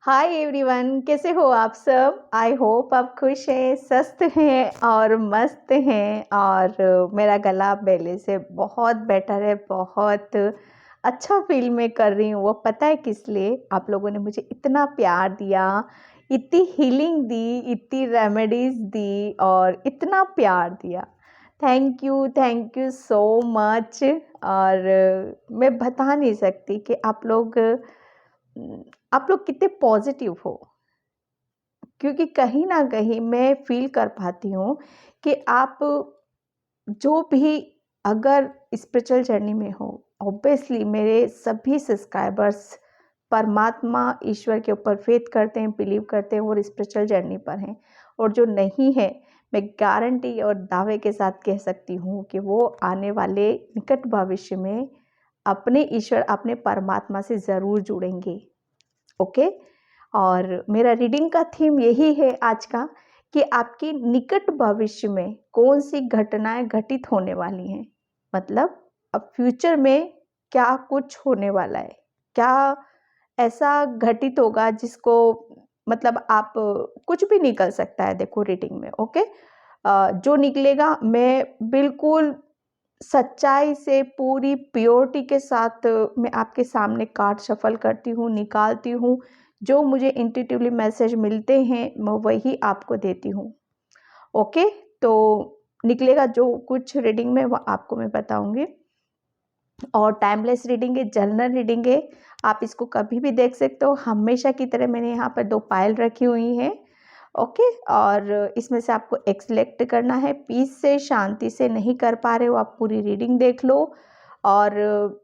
Hi everyone, कैसे हो आप सब। आई होप आप खुश हैं, स्वस्थ हैं और मस्त हैं। और मेरा गला पहले से बहुत बेटर है, बहुत अच्छा फील मैं कर रही हूँ। वो पता है किस लिए? आप लोगों ने मुझे इतना प्यार दिया, इतनी हीलिंग दी, इतनी रेमेडीज दी और इतना प्यार दिया। Thank you so much. और मैं बता नहीं सकती कि आप लोग कितने पॉजिटिव हो, क्योंकि कहीं ना कहीं मैं फील कर पाती हूँ कि आप जो भी अगर स्पिरिचुअल जर्नी में हो, ऑब्वियसली मेरे सभी सब्सक्राइबर्स परमात्मा ईश्वर के ऊपर फेथ करते हैं, बिलीव करते हैं और स्पिरिचुअल जर्नी पर हैं। और जो नहीं है, मैं गारंटी और दावे के साथ कह सकती हूँ कि वो आने वाले निकट भविष्य में अपने ईश्वर, अपने परमात्मा से ज़रूर जुड़ेंगे। ओके। और मेरा रीडिंग का थीम यही है आज का, कि आपकी निकट भविष्य में कौन सी घटनाएं घटित होने वाली हैं। मतलब अब फ्यूचर में क्या कुछ होने वाला है, क्या ऐसा घटित होगा जिसको मतलब आप कुछ भी निकल सकता है। देखो रीडिंग में, ओके। जो निकलेगा मैं बिल्कुल सच्चाई से, पूरी प्योरिटी के साथ मैं आपके सामने कार्ड शफल करती हूँ, निकालती हूँ। जो मुझे इंट्यूटिवली मैसेज मिलते हैं मैं वही आपको देती हूँ। ओके। तो निकलेगा जो कुछ रीडिंग में वो आपको मैं बताऊंगी। और टाइमलेस रीडिंग है, जनरल रीडिंग है, आप इसको कभी भी देख सकते हो। हमेशा की तरह मैंने यहाँ पर 2 पायल रखी हुई हैं। ओके। और इसमें से आपको एक सिलेक्ट करना है। पीस से, शांति से नहीं कर पा रहे हो आप पूरी रीडिंग देख लो। और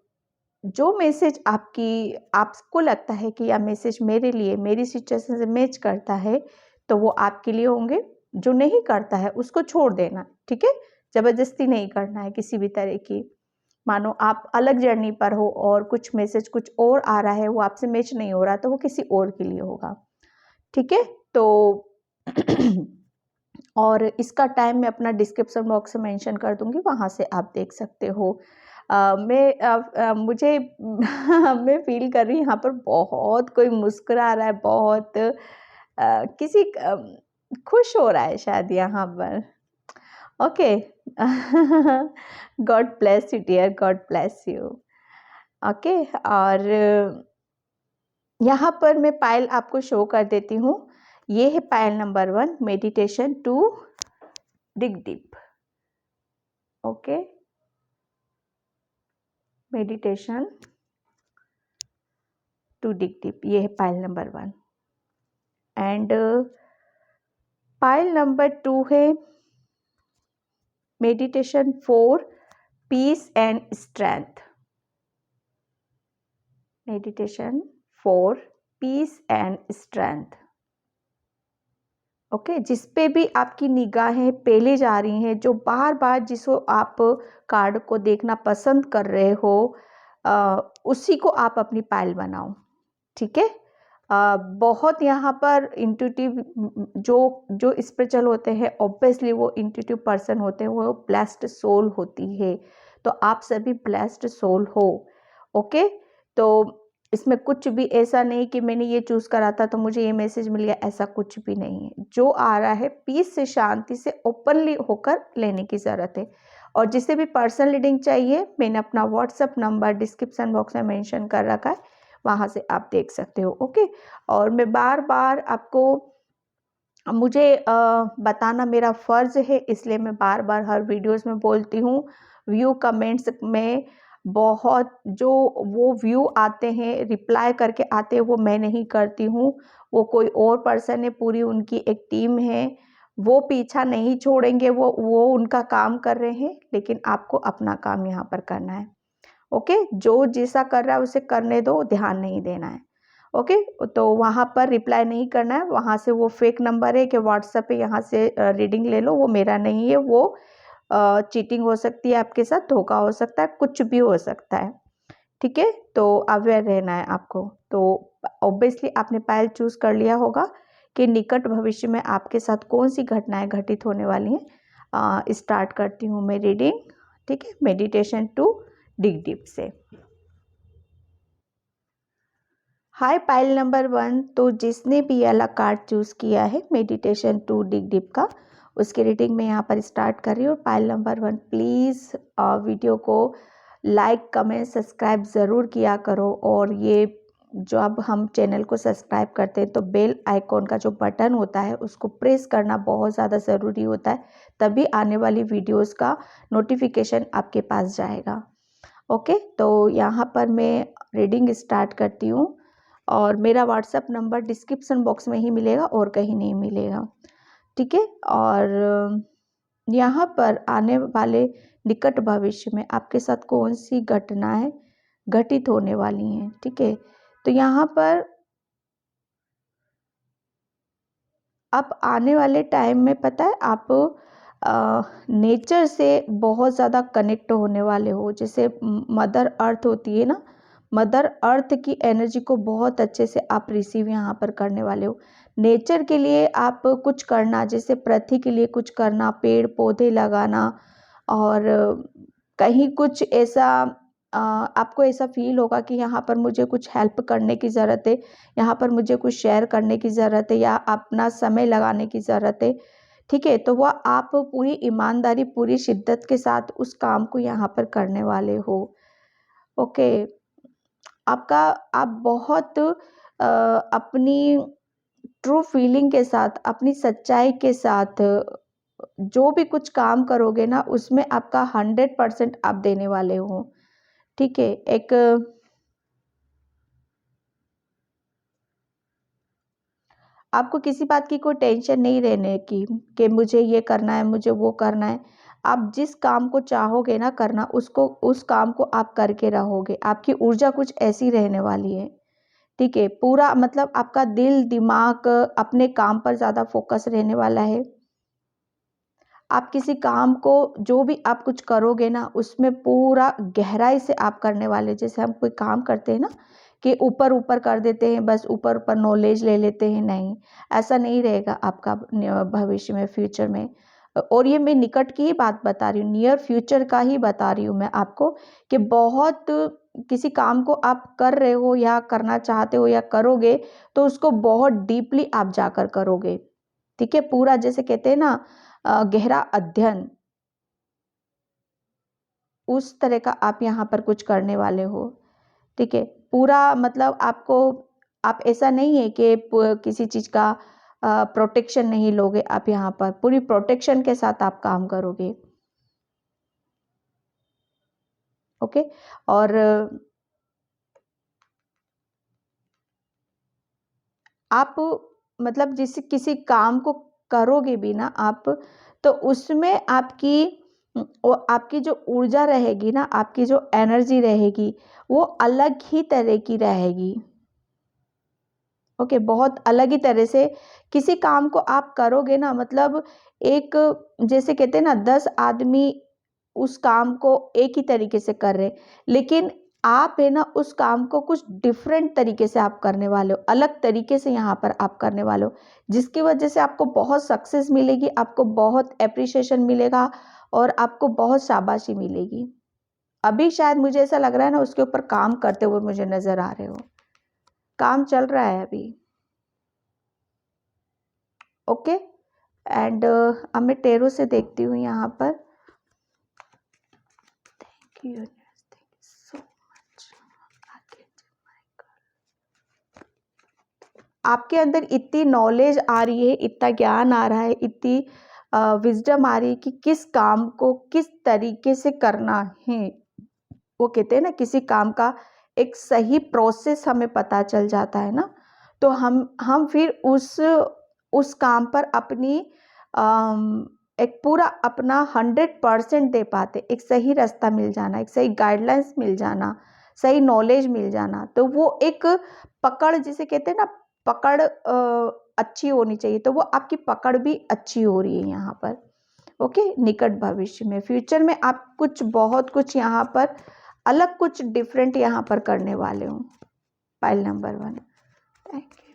जो मैसेज आपको लगता है कि यह मैसेज मेरे लिए, मेरी सिचुएशन से मैच करता है, तो वो आपके लिए होंगे। जो नहीं करता है उसको छोड़ देना, ठीक है। जबरदस्ती नहीं करना है किसी भी तरह की। मानो आप अलग जर्नी पर हो और कुछ मैसेज कुछ और आ रहा है, वो आपसे मैच नहीं हो रहा, तो वो किसी और के लिए होगा, ठीक है। तो और इसका टाइम मैं अपना डिस्क्रिप्शन बॉक्स में मेंशन कर दूंगी, वहां से आप देख सकते हो। मुझे मैं फील कर रही हूँ यहाँ पर बहुत कोई मुस्कुरा रहा है, बहुत किसी खुश हो रहा है शायद यहाँ पर। Okay. God bless you dear, God bless you. Okay. और यहाँ पर मैं पायल आपको शो कर देती हूँ। ये है पायल number 1, meditation to dig deep. Okay, meditation to dig deep, ये है पायल नंबर 1। एंड पायल नंबर 2 है meditation for peace and strength. Meditation for peace and strength. Okay, जिस पे भी आपकी निगाहें पहले जा रही हैं, जो बार बार जिसको आप कार्ड को देखना पसंद कर रहे हो, उसी को आप अपनी पायल बनाओ, ठीक है। बहुत यहाँ पर इंट्यूटिव जो जो स्पिरिचुअल होते हैं, ऑब्वियसली वो इंट्यूटिव पर्सन होते हैं, वो ब्लेस्ड सोल होती है। तो आप सभी ब्लेस्ड सोल हो। ओके। तो इसमें कुछ भी ऐसा नहीं कि मैंने ये चूज करा था तो मुझे ये मैसेज मिल गया, ऐसा कुछ भी नहीं है। जो आ रहा है पीस से, शांति से, ओपनली होकर लेने की जरूरत है। और जिसे भी पर्सनल रीडिंग चाहिए, मैंने अपना व्हाट्सएप नंबर डिस्क्रिप्शन बॉक्स में मेंशन कर रखा है, वहां से आप देख सकते हो। ओके। और मैं बार बार आपको, मुझे बताना मेरा फर्ज है, इसलिए मैं बार बार हर वीडियोस में बोलती हूँ। व्यू कमेंट्स में बहुत जो वो व्यू आते हैं, रिप्लाई करके आते हैं, वो मैं नहीं करती हूँ, वो कोई और पर्सन है, पूरी उनकी एक टीम है, वो पीछा नहीं छोड़ेंगे, वो उनका काम कर रहे हैं, लेकिन आपको अपना काम यहाँ पर करना है। ओके। जो जैसा कर रहा है उसे करने दो, ध्यान नहीं देना है। ओके। तो वहाँ पर रिप्लाई नहीं करना है, वहाँ से वो फेक नंबर है कि व्हाट्सएप पे यहाँ से रीडिंग ले लो, वो मेरा नहीं है। वो चीटिंग हो सकती है आपके साथ, धोखा हो सकता है, कुछ भी हो सकता है, ठीक है। तो अवेयर रहना है आपको। तो ऑब्वियसली आपने पायल चूज कर लिया होगा कि निकट भविष्य में आपके साथ कौन सी घटनाएं घटित होने वाली हैं। स्टार्ट करती हूँ मैं रीडिंग, ठीक है, मेडिटेशन टू डिग डीप से। हाय पाइल नंबर 1, तो जिसने भी वाला कार्ड चूज़ किया है मेडिटेशन टू डिग डीप का, उसकी रीडिंग मैं यहाँ पर स्टार्ट कर रही हूँ। पाइल नंबर 1, प्लीज़ वीडियो को लाइक कमेंट सब्सक्राइब ज़रूर किया करो। और ये जब हम चैनल को सब्सक्राइब करते हैं तो बेल आइकॉन का जो बटन होता है उसको प्रेस करना बहुत ज़्यादा ज़रूरी होता है, तभी आने वाली वीडियोस का नोटिफिकेशन आपके पास जाएगा। ओके, तो यहाँ पर मैं रीडिंग स्टार्ट करती हूँ और मेरा व्हाट्सएप नंबर डिस्क्रिप्शन बॉक्स में ही मिलेगा और कहीं नहीं मिलेगा, ठीक है। और यहाँ पर आने वाले निकट भविष्य में आपके साथ कौन सी घटनाएं घटित होने वाली हैं, ठीक है। तो यहाँ पर आप आने वाले टाइम में पता है आप नेचर से बहुत ज़्यादा कनेक्ट होने वाले हो। जैसे मदर अर्थ होती है ना, मदर अर्थ की एनर्जी को बहुत अच्छे से आप रिसीव यहाँ पर करने वाले हो। नेचर के लिए आप कुछ करना, जैसे पृथ्वी के लिए कुछ करना, पेड़ पौधे लगाना, और कहीं कुछ ऐसा आपको ऐसा फील होगा कि यहाँ पर मुझे कुछ हेल्प करने की ज़रूरत है, यहाँ पर मुझे कुछ शेयर करने की ज़रूरत है या अपना समय लगाने की ज़रूरत है, ठीक है। तो वह आप पूरी ईमानदारी, पूरी शिद्दत के साथ उस काम को यहाँ पर करने वाले हो। ओके, आपका आप बहुत अपनी ट्रू फीलिंग के साथ, अपनी सच्चाई के साथ जो भी कुछ काम करोगे ना उसमें आपका 100% आप देने वाले हो, ठीक है। एक आपको किसी बात की कोई टेंशन नहीं रहने की कि मुझे ये करना है, मुझे वो करना है। आप जिस काम को चाहोगे ना करना, उसको उस काम को आप करके रहोगे। आपकी ऊर्जा कुछ ऐसी रहने वाली है, ठीक है। पूरा मतलब आपका दिल दिमाग अपने काम पर ज़्यादा फोकस रहने वाला है। आप किसी काम को जो भी आप कुछ करोगे ना उसमें पूरा गहराई से आप करने वाले। जैसे हम कोई काम करते हैं ना कि ऊपर ऊपर कर देते हैं, बस ऊपर ऊपर नॉलेज ले लेते हैं, नहीं, ऐसा नहीं रहेगा आपका भविष्य में, फ्यूचर में। और ये मैं निकट की ही बात बता रही हूँ, नियर फ्यूचर का ही बता रही हूँ मैं आपको, कि बहुत किसी काम को आप कर रहे हो या करना चाहते हो या करोगे तो उसको बहुत डीपली आप जाकर करोगे, ठीक है। पूरा जैसे कहते हैं ना गहरा अध्ययन, उस तरह का आप यहाँ पर कुछ करने वाले हो, ठीक है। पूरा मतलब आपको, आप ऐसा नहीं है कि किसी चीज़ का प्रोटेक्शन नहीं लोगे, आप यहाँ पर पूरी प्रोटेक्शन के साथ आप काम करोगे, ओके। और आप मतलब जिस किसी काम को करोगे भी ना आप, तो उसमें आपकी आपकी जो ऊर्जा रहेगी ना, आपकी जो एनर्जी रहेगी वो अलग ही तरह की रहेगी, ओके। बहुत अलग ही तरह से किसी काम को आप करोगे ना, मतलब एक, जैसे कहते हैं ना 10 आदमी उस काम को एक ही तरीके से कर रहे, लेकिन आप है ना उस काम को कुछ डिफरेंट तरीके से आप करने वाले हो, अलग तरीके से यहाँ पर आप करने वाले हो, जिसकी वजह से आपको बहुत सक्सेस मिलेगी, आपको बहुत एप्रिसिएशन मिलेगा और आपको बहुत शाबाशी मिलेगी। अभी शायद मुझे ऐसा लग रहा है ना उसके ऊपर काम करते हुए मुझे नजर आ रहे हो, काम चल रहा है अभी, ओके। एंड अब मैं टेरो से देखती हूँ यहाँ पर। Thank you so much. आपके अंदर इतनी नॉलेज आ रही है, इतना ज्ञान आ रहा है, इतनी विजडम आ रही है कि किस काम को किस तरीके से करना है। वो कहते हैं ना किसी काम का एक सही प्रोसेस हमें पता चल जाता है ना, तो हम फिर उस काम पर अपनी एक पूरा अपना 100% दे पाते। एक सही रास्ता मिल जाना, एक सही गाइडलाइंस मिल जाना, सही नॉलेज मिल जाना, तो वो एक पकड़ जिसे कहते हैं ना, पकड़ अच्छी होनी चाहिए, तो वो आपकी पकड़ भी अच्छी हो रही है यहाँ पर, ओके। निकट भविष्य में, फ्यूचर में आप कुछ बहुत कुछ यहाँ पर अलग कुछ डिफरेंट यहाँ पर करने वाले हो। Pile number 1, thank you.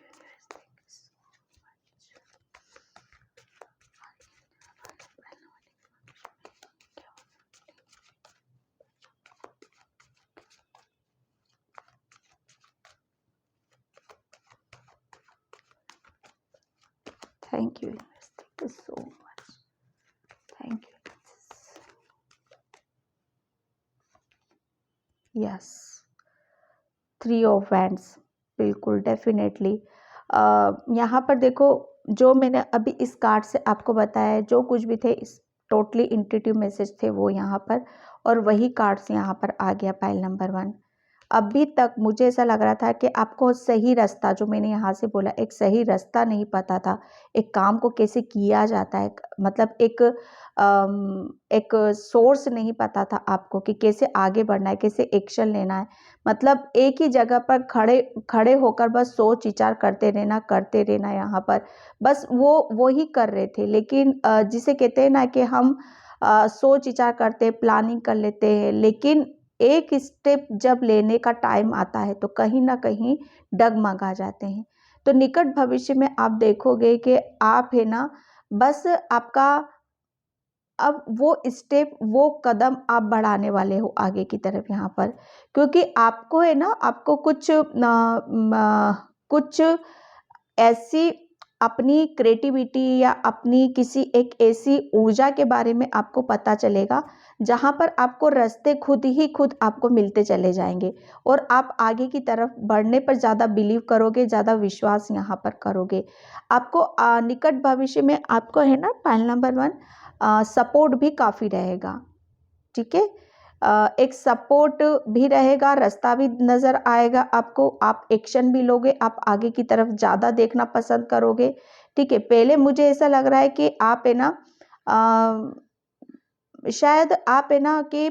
Thank you so much, thank you. Yes, 3 of wands, बिल्कुल डेफिनेटली। यहाँ पर देखो, जो मैंने अभी इस कार्ड से आपको बताया, जो कुछ भी थे इस टोटली इंट्यूटिव मैसेज थे वो यहाँ पर, और वही कार्ड्स यहाँ पर आ गया पाइल नंबर 1। अभी तक मुझे ऐसा लग रहा था कि आपको सही रास्ता, जो मैंने यहाँ से बोला, एक सही रास्ता नहीं पता था, एक काम को कैसे किया जाता है, मतलब एक सोर्स नहीं पता था आपको कि कैसे आगे बढ़ना है, कैसे एक्शन लेना है। मतलब एक ही जगह पर खड़े खड़े होकर बस सोच विचार करते रहना यहाँ पर, बस वो ही कर रहे थे। लेकिन जिसे कहते हैं ना कि हम सोच विचार करते, प्लानिंग कर लेते हैं, लेकिन एक स्टेप जब लेने का टाइम आता है तो कहीं ना कहीं डगमगा जाते हैं। तो निकट भविष्य में आप देखोगे कि आप है ना, बस आपका अब वो स्टेप, वो कदम आप बढ़ाने वाले हो आगे की तरफ यहाँ पर, क्योंकि आपको है ना, आपको कुछ ऐसी अपनी क्रिएटिविटी या अपनी किसी एक ऐसी ऊर्जा के बारे में आपको पता चलेगा जहाँ पर आपको रास्ते खुद आपको मिलते चले जाएंगे, और आप आगे की तरफ बढ़ने पर ज़्यादा बिलीव करोगे, ज़्यादा विश्वास यहाँ पर करोगे। आपको निकट भविष्य में आपको है ना पाइल नंबर 1 सपोर्ट भी काफ़ी रहेगा, ठीक है। एक सपोर्ट भी रहेगा, रास्ता भी नज़र आएगा आपको, आप एक्शन भी लोगे, आप आगे की तरफ ज़्यादा देखना पसंद करोगे, ठीक है। पहले मुझे ऐसा लग रहा है कि आप है ना, शायद आप है ना कि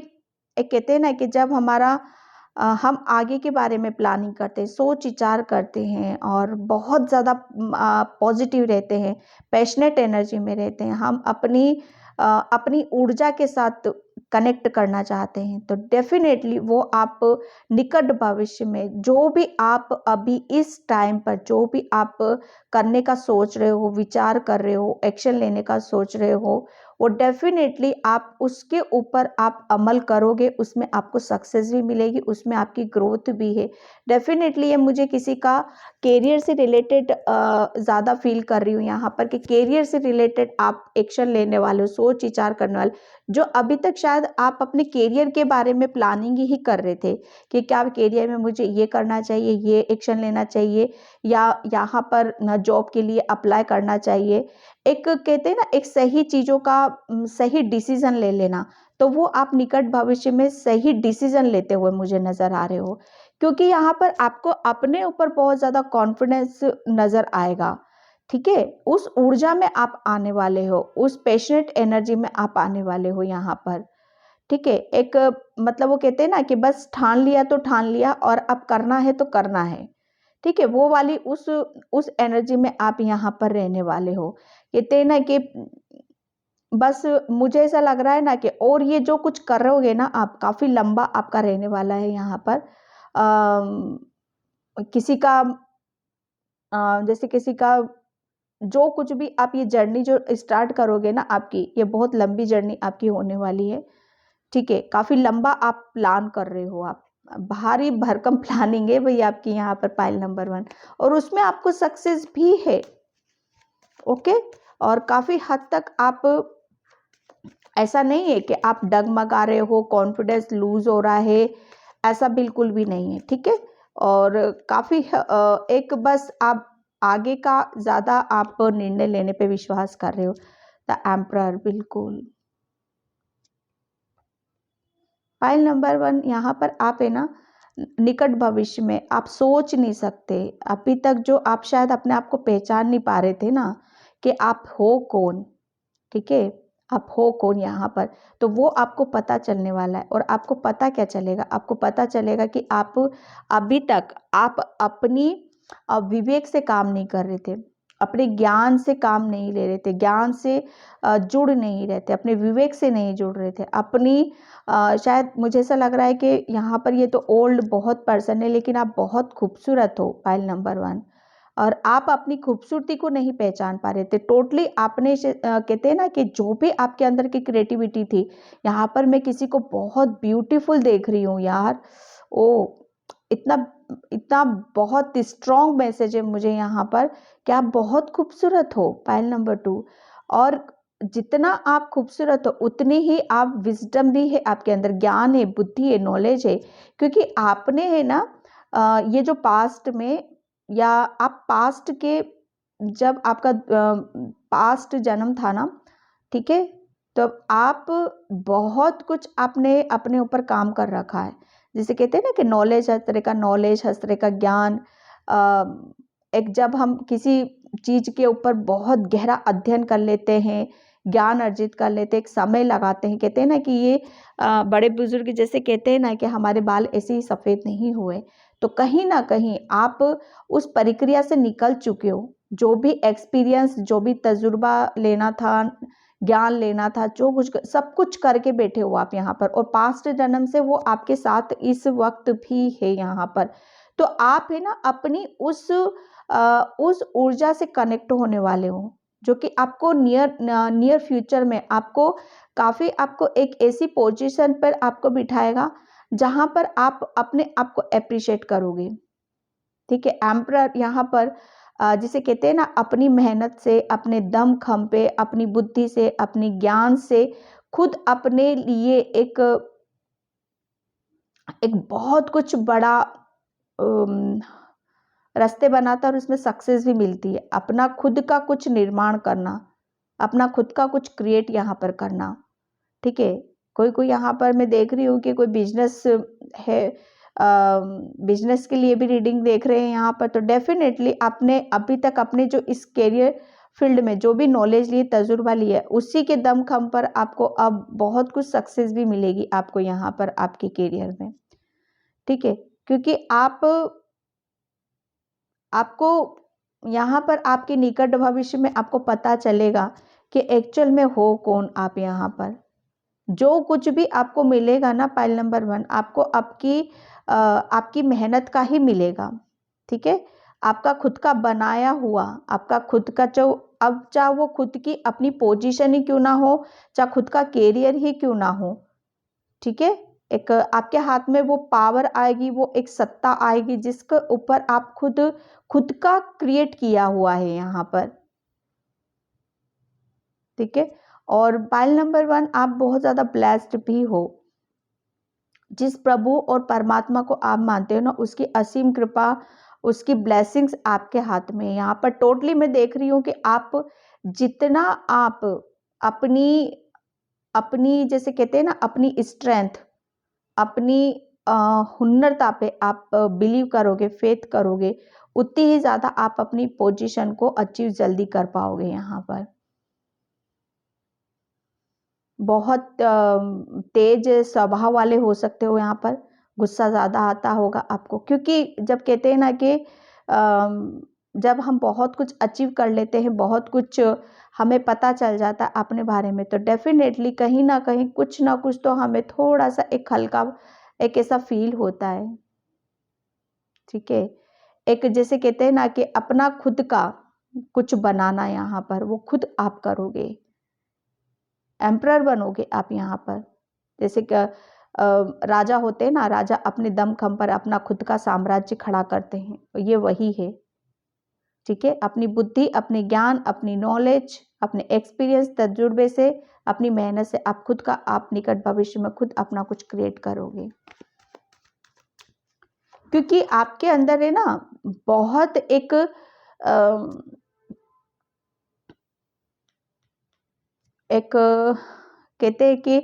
एक कहते हैं ना कि जब हम आगे के बारे में प्लानिंग करते हैं, सोच विचार करते हैं और बहुत ज़्यादा पॉजिटिव रहते हैं, पैशनेट एनर्जी में रहते हैं, हम अपनी ऊर्जा के साथ कनेक्ट करना चाहते हैं, तो डेफिनेटली वो आप निकट भविष्य में जो भी आप अभी इस टाइम पर जो भी आप करने का सोच रहे हो, विचार कर रहे हो, एक्शन लेने का सोच रहे हो, वो डेफिनेटली आप उसके ऊपर आप अमल करोगे, उसमें आपको सक्सेस भी मिलेगी, उसमें आपकी ग्रोथ भी है। डेफिनेटली ये मुझे किसी का कैरियर से रिलेटेड ज़्यादा फील कर रही हूँ यहाँ पर, कि कैरियर से रिलेटेड आप एक्शन लेने वाले हो, सोच विचार करने वाले, जो अभी तक शायद आप अपने कैरियर के बारे में प्लानिंग ही कर रहे थे कि क्या कैरियर में मुझे ये करना चाहिए, ये एक्शन लेना चाहिए, या यहाँ पर जॉब के लिए अप्लाई करना चाहिए। एक कहते हैं ना, एक सही चीज़ों का सही डिसीजन ले लेना, तो वो आप निकट भविष्य में सही डिसीजन लेते हुए मुझे नज़र आ रहे हो, क्योंकि यहाँ पर आपको अपने ऊपर बहुत ज़्यादा कॉन्फिडेंस नज़र आएगा, ठीक है। उस ऊर्जा में आप आने वाले हो, उस पैशनेट एनर्जी में आप आने वाले हो यहाँ पर, ठीक है। एक मतलब वो कहते हैं ना कि बस ठान लिया तो ठान लिया, और अब करना है तो करना है, ठीक है। वो वाली उस एनर्जी में आप यहाँ पर रहने वाले हो। कहते हैं ना कि बस मुझे ऐसा लग रहा है ना कि, और ये जो कुछ कर रहोगे ना आप, काफ़ी लंबा आपका रहने वाला है यहाँ पर। किसी का जैसे किसी का जो कुछ भी आप ये जर्नी जो स्टार्ट करोगे ना आपकी, ये बहुत लंबी जर्नी आपकी होने वाली है, ठीक है। काफ़ी लंबा आप प्लान कर रहे हो, आप भारी भरकम प्लानिंग है भई आपकी यहाँ पर पाइल नंबर 1, और उसमें आपको सक्सेस भी है, ओके। और काफ़ी हद तक आप, ऐसा नहीं है कि आप डगमगा रहे हो, कॉन्फिडेंस लूज हो रहा है, ऐसा बिल्कुल भी नहीं है, ठीक है। और काफ़ी एक बस आप आगे का ज़्यादा आप निर्णय लेने पे विश्वास कर रहे हो। द एम्परर, बिल्कुल। फाइल नंबर 1 यहाँ पर आप है ना, निकट भविष्य में आप सोच नहीं सकते, अभी तक जो आप शायद अपने आप को पहचान नहीं पा रहे थे ना कि आप हो कौन, ठीक है। आप हो कौन यहाँ पर, तो वो आपको पता चलने वाला है। और आपको पता क्या चलेगा, आपको पता चलेगा कि आप अभी तक आप अपनी विवेक से काम नहीं कर रहे थे, अपने ज्ञान से काम नहीं ले रहे थे, ज्ञान से जुड़ नहीं रहे थे, अपने विवेक से नहीं जुड़ रहे थे, अपनी शायद मुझे ऐसा लग रहा है कि यहाँ पर ये तो ओल्ड बहुत पर्सन है, लेकिन आप बहुत खूबसूरत हो पाइल नंबर 1, और आप अपनी खूबसूरती को नहीं पहचान पा रहे थे टोटली। आपने कहते हैं ना कि जो भी आपके अंदर की क्रिएटिविटी थी, यहाँ पर मैं किसी को बहुत ब्यूटीफुल देख रही हूँ यार, ओ इतना इतना बहुत स्ट्रॉन्ग मैसेज है मुझे यहाँ पर कि आप बहुत खूबसूरत हो, पायल नंबर 2। और जितना आप खूबसूरत हो उतनी ही आप विजडम भी है आपके अंदर, ज्ञान है, बुद्धि है, नॉलेज है। क्योंकि आपने है ना ये जो पास्ट में, या आप पास्ट के, जब आपका पास्ट जन्म था ना, ठीक है, तो आप बहुत कुछ आपने अपने ऊपर काम कर रखा है। जिसे कहते हैं ना कि नॉलेज, हर तरह का नॉलेज, हर तरह का ज्ञान। एक जब हम किसी चीज़ के ऊपर बहुत गहरा अध्ययन कर लेते हैं, ज्ञान अर्जित कर लेते हैं, एक समय लगाते हैं, कहते हैं ना कि ये बड़े बुजुर्ग जैसे कहते हैं ना कि हमारे बाल ऐसे ही सफ़ेद नहीं हुए। तो कहीं ना कहीं आप उस प्रक्रिया से निकल चुके हो। जो भी एक्सपीरियंस, जो भी तजुर्बा लेना था, ज्ञान लेना था, जो कुछ सब कुछ करके बैठे हो आप यहाँ पर। और पास्ट जन्म से वो आपके साथ इस वक्त भी है यहाँ पर। तो आप है ना अपनी उस ऊर्जा से कनेक्ट होने वाले हो, जो कि आपको नियर फ्यूचर में आपको काफ़ी, आपको एक ऐसी पोजीशन पर आपको बिठाएगा जहाँ पर आप अपने आप को अप्रिशिएट करोगे। ठीक है, एम्परर यहाँ पर जिसे कहते हैं ना, अपनी मेहनत से, अपने दम खम पे, अपनी बुद्धि से, अपनी ज्ञान से खुद अपने लिए एक एक बहुत कुछ बड़ा रास्ते बनाता है और उसमें सक्सेस भी मिलती है। अपना खुद का कुछ निर्माण करना, अपना खुद का कुछ क्रिएट यहाँ पर करना। ठीक है, कोई कोई यहाँ पर मैं देख रही हूँ कि कोई बिजनेस है, बिजनेस के लिए भी रीडिंग देख रहे हैं यहाँ पर। तो डेफिनेटली आपने अभी तक अपने जो इस कैरियर फील्ड में जो भी नॉलेज लिए, तजुर्बा लिया, उसी के दम खम पर आपको अब बहुत कुछ सक्सेस भी मिलेगी आपको यहाँ पर आपके कैरियर में। ठीक है, क्योंकि आपको यहाँ पर आपके निकट भविष्य में आपको पता चलेगा कि एक्चुअल में हो कौन आप यहाँ पर। जो कुछ भी आपको मिलेगा ना पाइल नंबर 1, आपको आपकी मेहनत का ही मिलेगा। ठीक है, आपका खुद का बनाया हुआ, आपका खुद का जो, अब चाहे वो खुद की अपनी पोजीशन ही क्यों ना हो, चाहे खुद का कैरियर ही क्यों ना हो। ठीक है, एक आपके हाथ में वो पावर आएगी, वो एक सत्ता आएगी जिसके ऊपर आप खुद खुद का क्रिएट किया हुआ है यहाँ पर। ठीक है, और पाइल नंबर 1, आप बहुत ज़्यादा ब्लेस्ड भी हो। जिस प्रभु और परमात्मा को आप मानते हो ना, उसकी असीम कृपा, उसकी ब्लेसिंग्स आपके हाथ में है। यहाँ पर टोटली मैं देख रही हूँ कि आप जितना आप अपनी अपनी जैसे कहते हैं ना, अपनी स्ट्रेंथ, अपनी हुन्नरता पे आप बिलीव करोगे, फेथ करोगे, उतनी ही ज़्यादा आप अपनी पोजीशन को अचीव जल्दी कर पाओगे यहाँ पर। बहुत तेज स्वभाव वाले हो सकते हो यहाँ पर, गुस्सा ज़्यादा आता होगा आपको, क्योंकि जब कहते हैं ना कि जब हम बहुत कुछ अचीव कर लेते हैं, बहुत कुछ हमें पता चल जाता है अपने बारे में, तो डेफिनेटली कहीं ना कहीं कुछ ना कुछ तो हमें थोड़ा सा एक हल्का, एक ऐसा फील होता है। ठीक है, एक जैसे कहते हैं ना कि अपना खुद का कुछ बनाना, यहाँ पर वो खुद आप करोगे, एम्परर बनोगे आप यहाँ पर। जैसे कि राजा होते हैं ना, राजा अपने दमखम पर अपना खुद का साम्राज्य खड़ा करते हैं, तो ये वही है। ठीक है, अपनी बुद्धि, अपने ज्ञान, अपनी नॉलेज, अपने एक्सपीरियंस, तजुर्बे से, अपनी मेहनत से आप खुद का, आप निकट भविष्य में खुद अपना कुछ क्रिएट करोगे। क्योंकि आपके अंदर है ना बहुत एक कहते हैं कि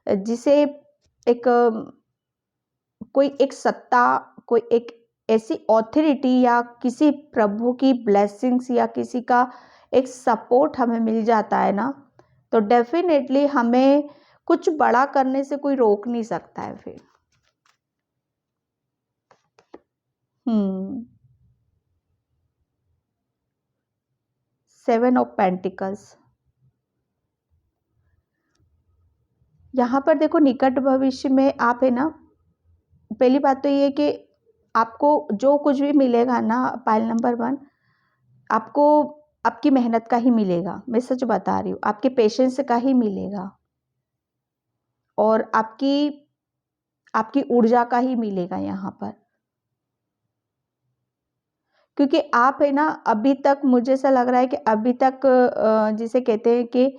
जिसे एक कोई एक सत्ता, कोई एक ऐसी ऑथोरिटी या किसी प्रभु की ब्लेसिंग्स या किसी का एक सपोर्ट हमें मिल जाता है ना, तो डेफिनेटली हमें कुछ बड़ा करने से कोई रोक नहीं सकता है फिर। 7 ऑफ पेंटिकल्स, यहाँ पर देखो निकट भविष्य में आप है ना, पहली बात तो ये कि आपको जो कुछ भी मिलेगा ना पाइल नंबर 1, आपको आपकी मेहनत का ही मिलेगा। मैं सच बता रही हूँ, आपके पेशेंस का ही मिलेगा और आपकी आपकी ऊर्जा का ही मिलेगा यहाँ पर। क्योंकि आप है ना अभी तक, मुझे ऐसा लग रहा है कि अभी तक जिसे कहते हैं कि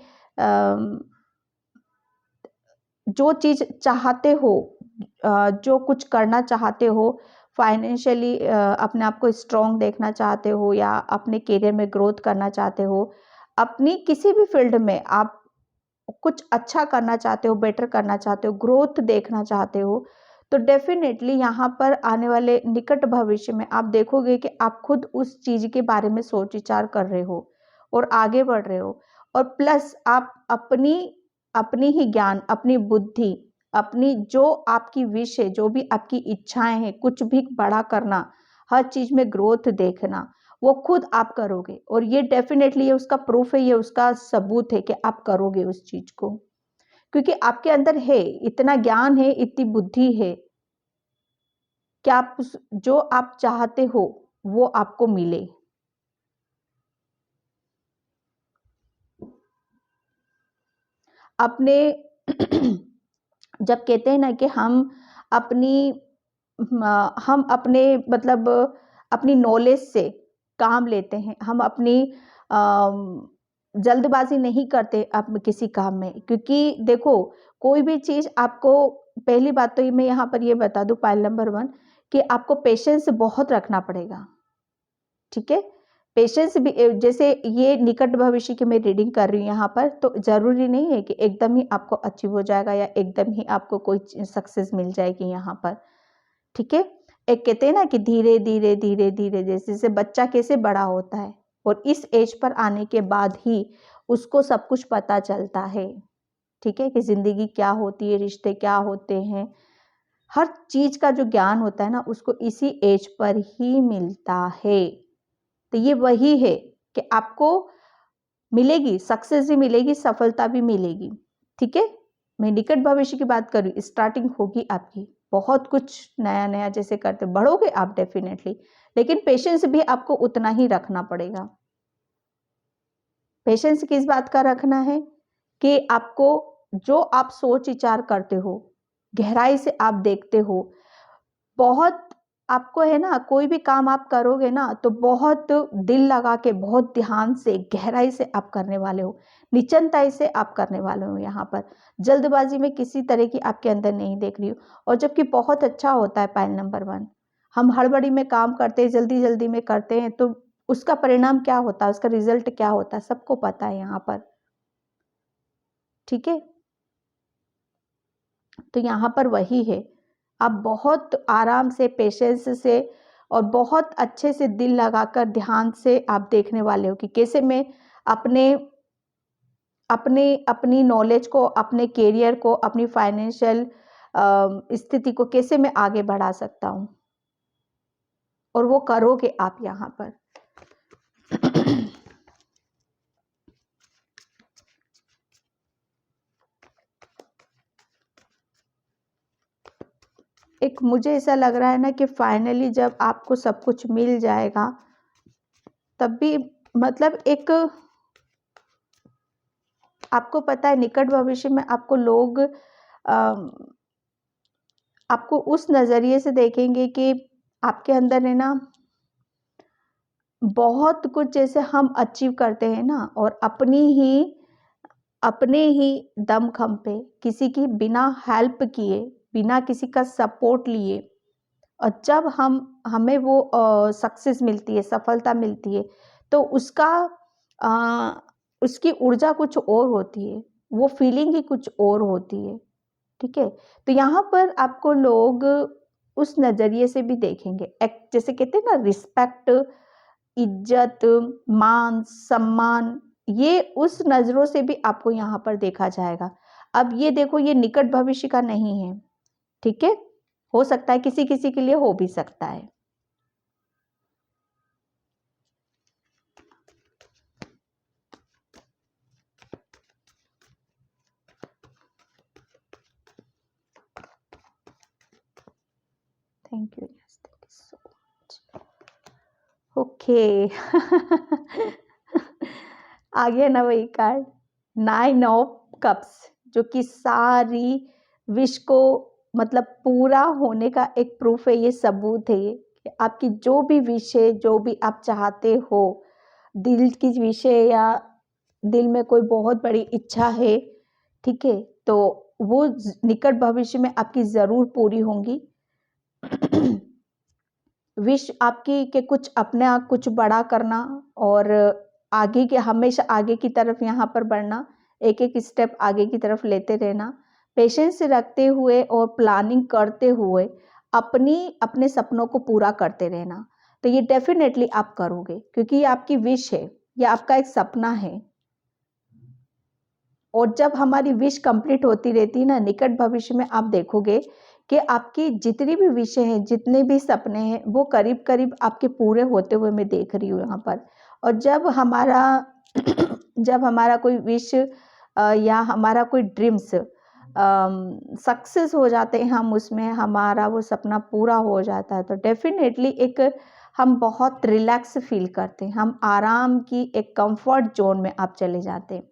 जो चीज़ चाहते हो, जो कुछ करना चाहते हो, फाइनेंशियली अपने आप को स्ट्रॉन्ग देखना चाहते हो या अपने करियर में ग्रोथ करना चाहते हो, अपनी किसी भी फील्ड में आप कुछ अच्छा करना चाहते हो, बेटर करना चाहते हो, ग्रोथ देखना चाहते हो, तो डेफिनेटली यहाँ पर आने वाले निकट भविष्य में आप देखोगे कि आप खुद उस चीज़ के बारे में सोच विचार कर रहे हो और आगे बढ़ रहे हो। और प्लस आप अपनी अपनी ही ज्ञान, अपनी बुद्धि, अपनी जो आपकी विश है, जो भी आपकी इच्छाएं हैं, कुछ भी बड़ा करना, हर चीज़ में ग्रोथ देखना, वो खुद आप करोगे। और ये डेफिनेटली ये उसका प्रूफ है, ये उसका सबूत है कि आप करोगे उस चीज़ को, क्योंकि आपके अंदर है, इतना ज्ञान है, इतनी बुद्धि है कि आप जो आप चाहते हो वो आपको मिले। अपने जब कहते हैं ना कि अपनी हम अपने मतलब अपनी नॉलेज से काम लेते हैं, हम अपनी जल्दबाजी नहीं करते अब किसी काम में, क्योंकि देखो कोई भी चीज़ आपको, पहली बात तो ये मैं यहाँ पर ये बता दूँ, पॉइंट नंबर 1, कि आपको पेशेंस बहुत रखना पड़ेगा। ठीक है, पेशेंस भी जैसे ये निकट भविष्य की मैं रीडिंग कर रही हूँ यहाँ पर, तो ज़रूरी नहीं है कि एकदम ही आपको अचीव हो जाएगा या एकदम ही आपको कोई सक्सेस मिल जाएगी यहाँ पर। ठीक है, एक कहते हैं ना कि धीरे धीरे धीरे धीरे, जैसे बच्चा कैसे बड़ा होता है और इस एज पर आने के बाद ही उसको सब कुछ पता चलता है। ठीक है, कि जिंदगी क्या होती है, रिश्ते क्या होते हैं, हर चीज का जो ज्ञान होता है ना, उसको इसी एज पर ही मिलता है। तो ये वही है कि आपको मिलेगी, सक्सेस भी मिलेगी, सफलता भी मिलेगी। ठीक है, मैं निकट भविष्य की बात कर रही हूँ, स्टार्टिंग होगी आपकी, बहुत कुछ नया नया जैसे करते बढ़ोगे आप डेफिनेटली, लेकिन पेशेंस भी आपको उतना ही रखना पड़ेगा। पेशेंस किस बात का रखना है कि आपको जो आप सोच विचार करते हो, गहराई से आप देखते हो, बहुत आपको है ना, कोई भी काम आप करोगे ना तो बहुत दिल लगा के, बहुत ध्यान से, गहराई से आप करने वाले हो, निचनताई से आप करने वाले हो। यहाँ पर जल्दबाजी में किसी तरह की आपके अंदर नहीं देख रही हूँ। और जबकि बहुत अच्छा होता है पॉइंट नंबर 1, हम हड़बड़ी में काम करते हैं, जल्दी जल्दी में करते हैं, तो उसका परिणाम क्या होता है, उसका रिजल्ट क्या होता है, सबको पता है यहाँ पर। ठीक है, तो यहाँ पर वही है, आप बहुत आराम से, पेशेंस से और बहुत अच्छे से दिल लगाकर ध्यान से आप देखने वाले हो कि कैसे मैं अपने अपने अपनी नॉलेज को, अपने करियर को, अपनी फाइनेंशियल स्थिति को कैसे मैं आगे बढ़ा सकता हूँ, और वो करोगे आप यहाँ पर। एक मुझे ऐसा लग रहा है ना कि फाइनली जब आपको सब कुछ मिल जाएगा, तब भी मतलब एक, आपको पता है निकट भविष्य में आपको लोग आपको उस नज़रिए से देखेंगे कि आपके अंदर है ना बहुत कुछ, जैसे हम अचीव करते हैं ना, और अपने ही दमखम पे, किसी की बिना हेल्प किए, बिना किसी का सपोर्ट लिए, और जब हमें वो सक्सेस मिलती है, सफलता मिलती है, तो उसकी ऊर्जा कुछ और होती है, वो फीलिंग ही कुछ और होती है। ठीक है, तो यहाँ पर आपको लोग उस नज़रिए से भी देखेंगे, एक जैसे कहते हैं ना रिस्पेक्ट, इज्जत, मान सम्मान, ये उस नज़रों से भी आपको यहाँ पर देखा जाएगा। अब ये देखो, ये निकट भविष्य का नहीं है। ठीक है, हो सकता है किसी किसी के लिए हो भी सकता है। Thank you so much. Okay. आ गया ना वही कार्ड, 9 ऑफ कप्स, जो कि सारी विश को मतलब पूरा होने का एक प्रूफ है, ये सबूत है ये कि आपकी जो भी विषय, जो भी आप चाहते हो, दिल की विषय या दिल में कोई बहुत बड़ी इच्छा है, ठीक है, तो वो निकट भविष्य में आपकी ज़रूर पूरी होंगी। विश आपकी कि कुछ अपने आप कुछ बड़ा करना और आगे के हमेशा आगे की तरफ यहाँ पर बढ़ना, एक-एक स्टेप आगे की तरफ लेते रहना, पेशेंस रखते हुए और प्लानिंग करते हुए अपने सपनों को पूरा करते रहना। तो ये डेफ़िनेटली आप करोगे क्योंकि ये आपकी विश है, ये आपका एक सपना है। और जब हमारी विश कंप्लीट होती रहती है ना, निकट भविष्य में आप देखोगे कि आपकी जितनी भी विशें हैं, जितने भी सपने हैं, वो करीब-करीब आपके पूरे होते हुए मैं देख रही हूँ यहाँ पर। और जब हमारा कोई विश या हमारा कोई ड्रीम्स सक्सेस हो जाते हैं, हम उसमें हमारा वो सपना पूरा हो जाता है, तो डेफ़िनेटली एक हम बहुत रिलैक्स फ़ील करते हैं, हम आराम की एक कम्फ़र्ट ज़ोन में आप चले जाते हैं।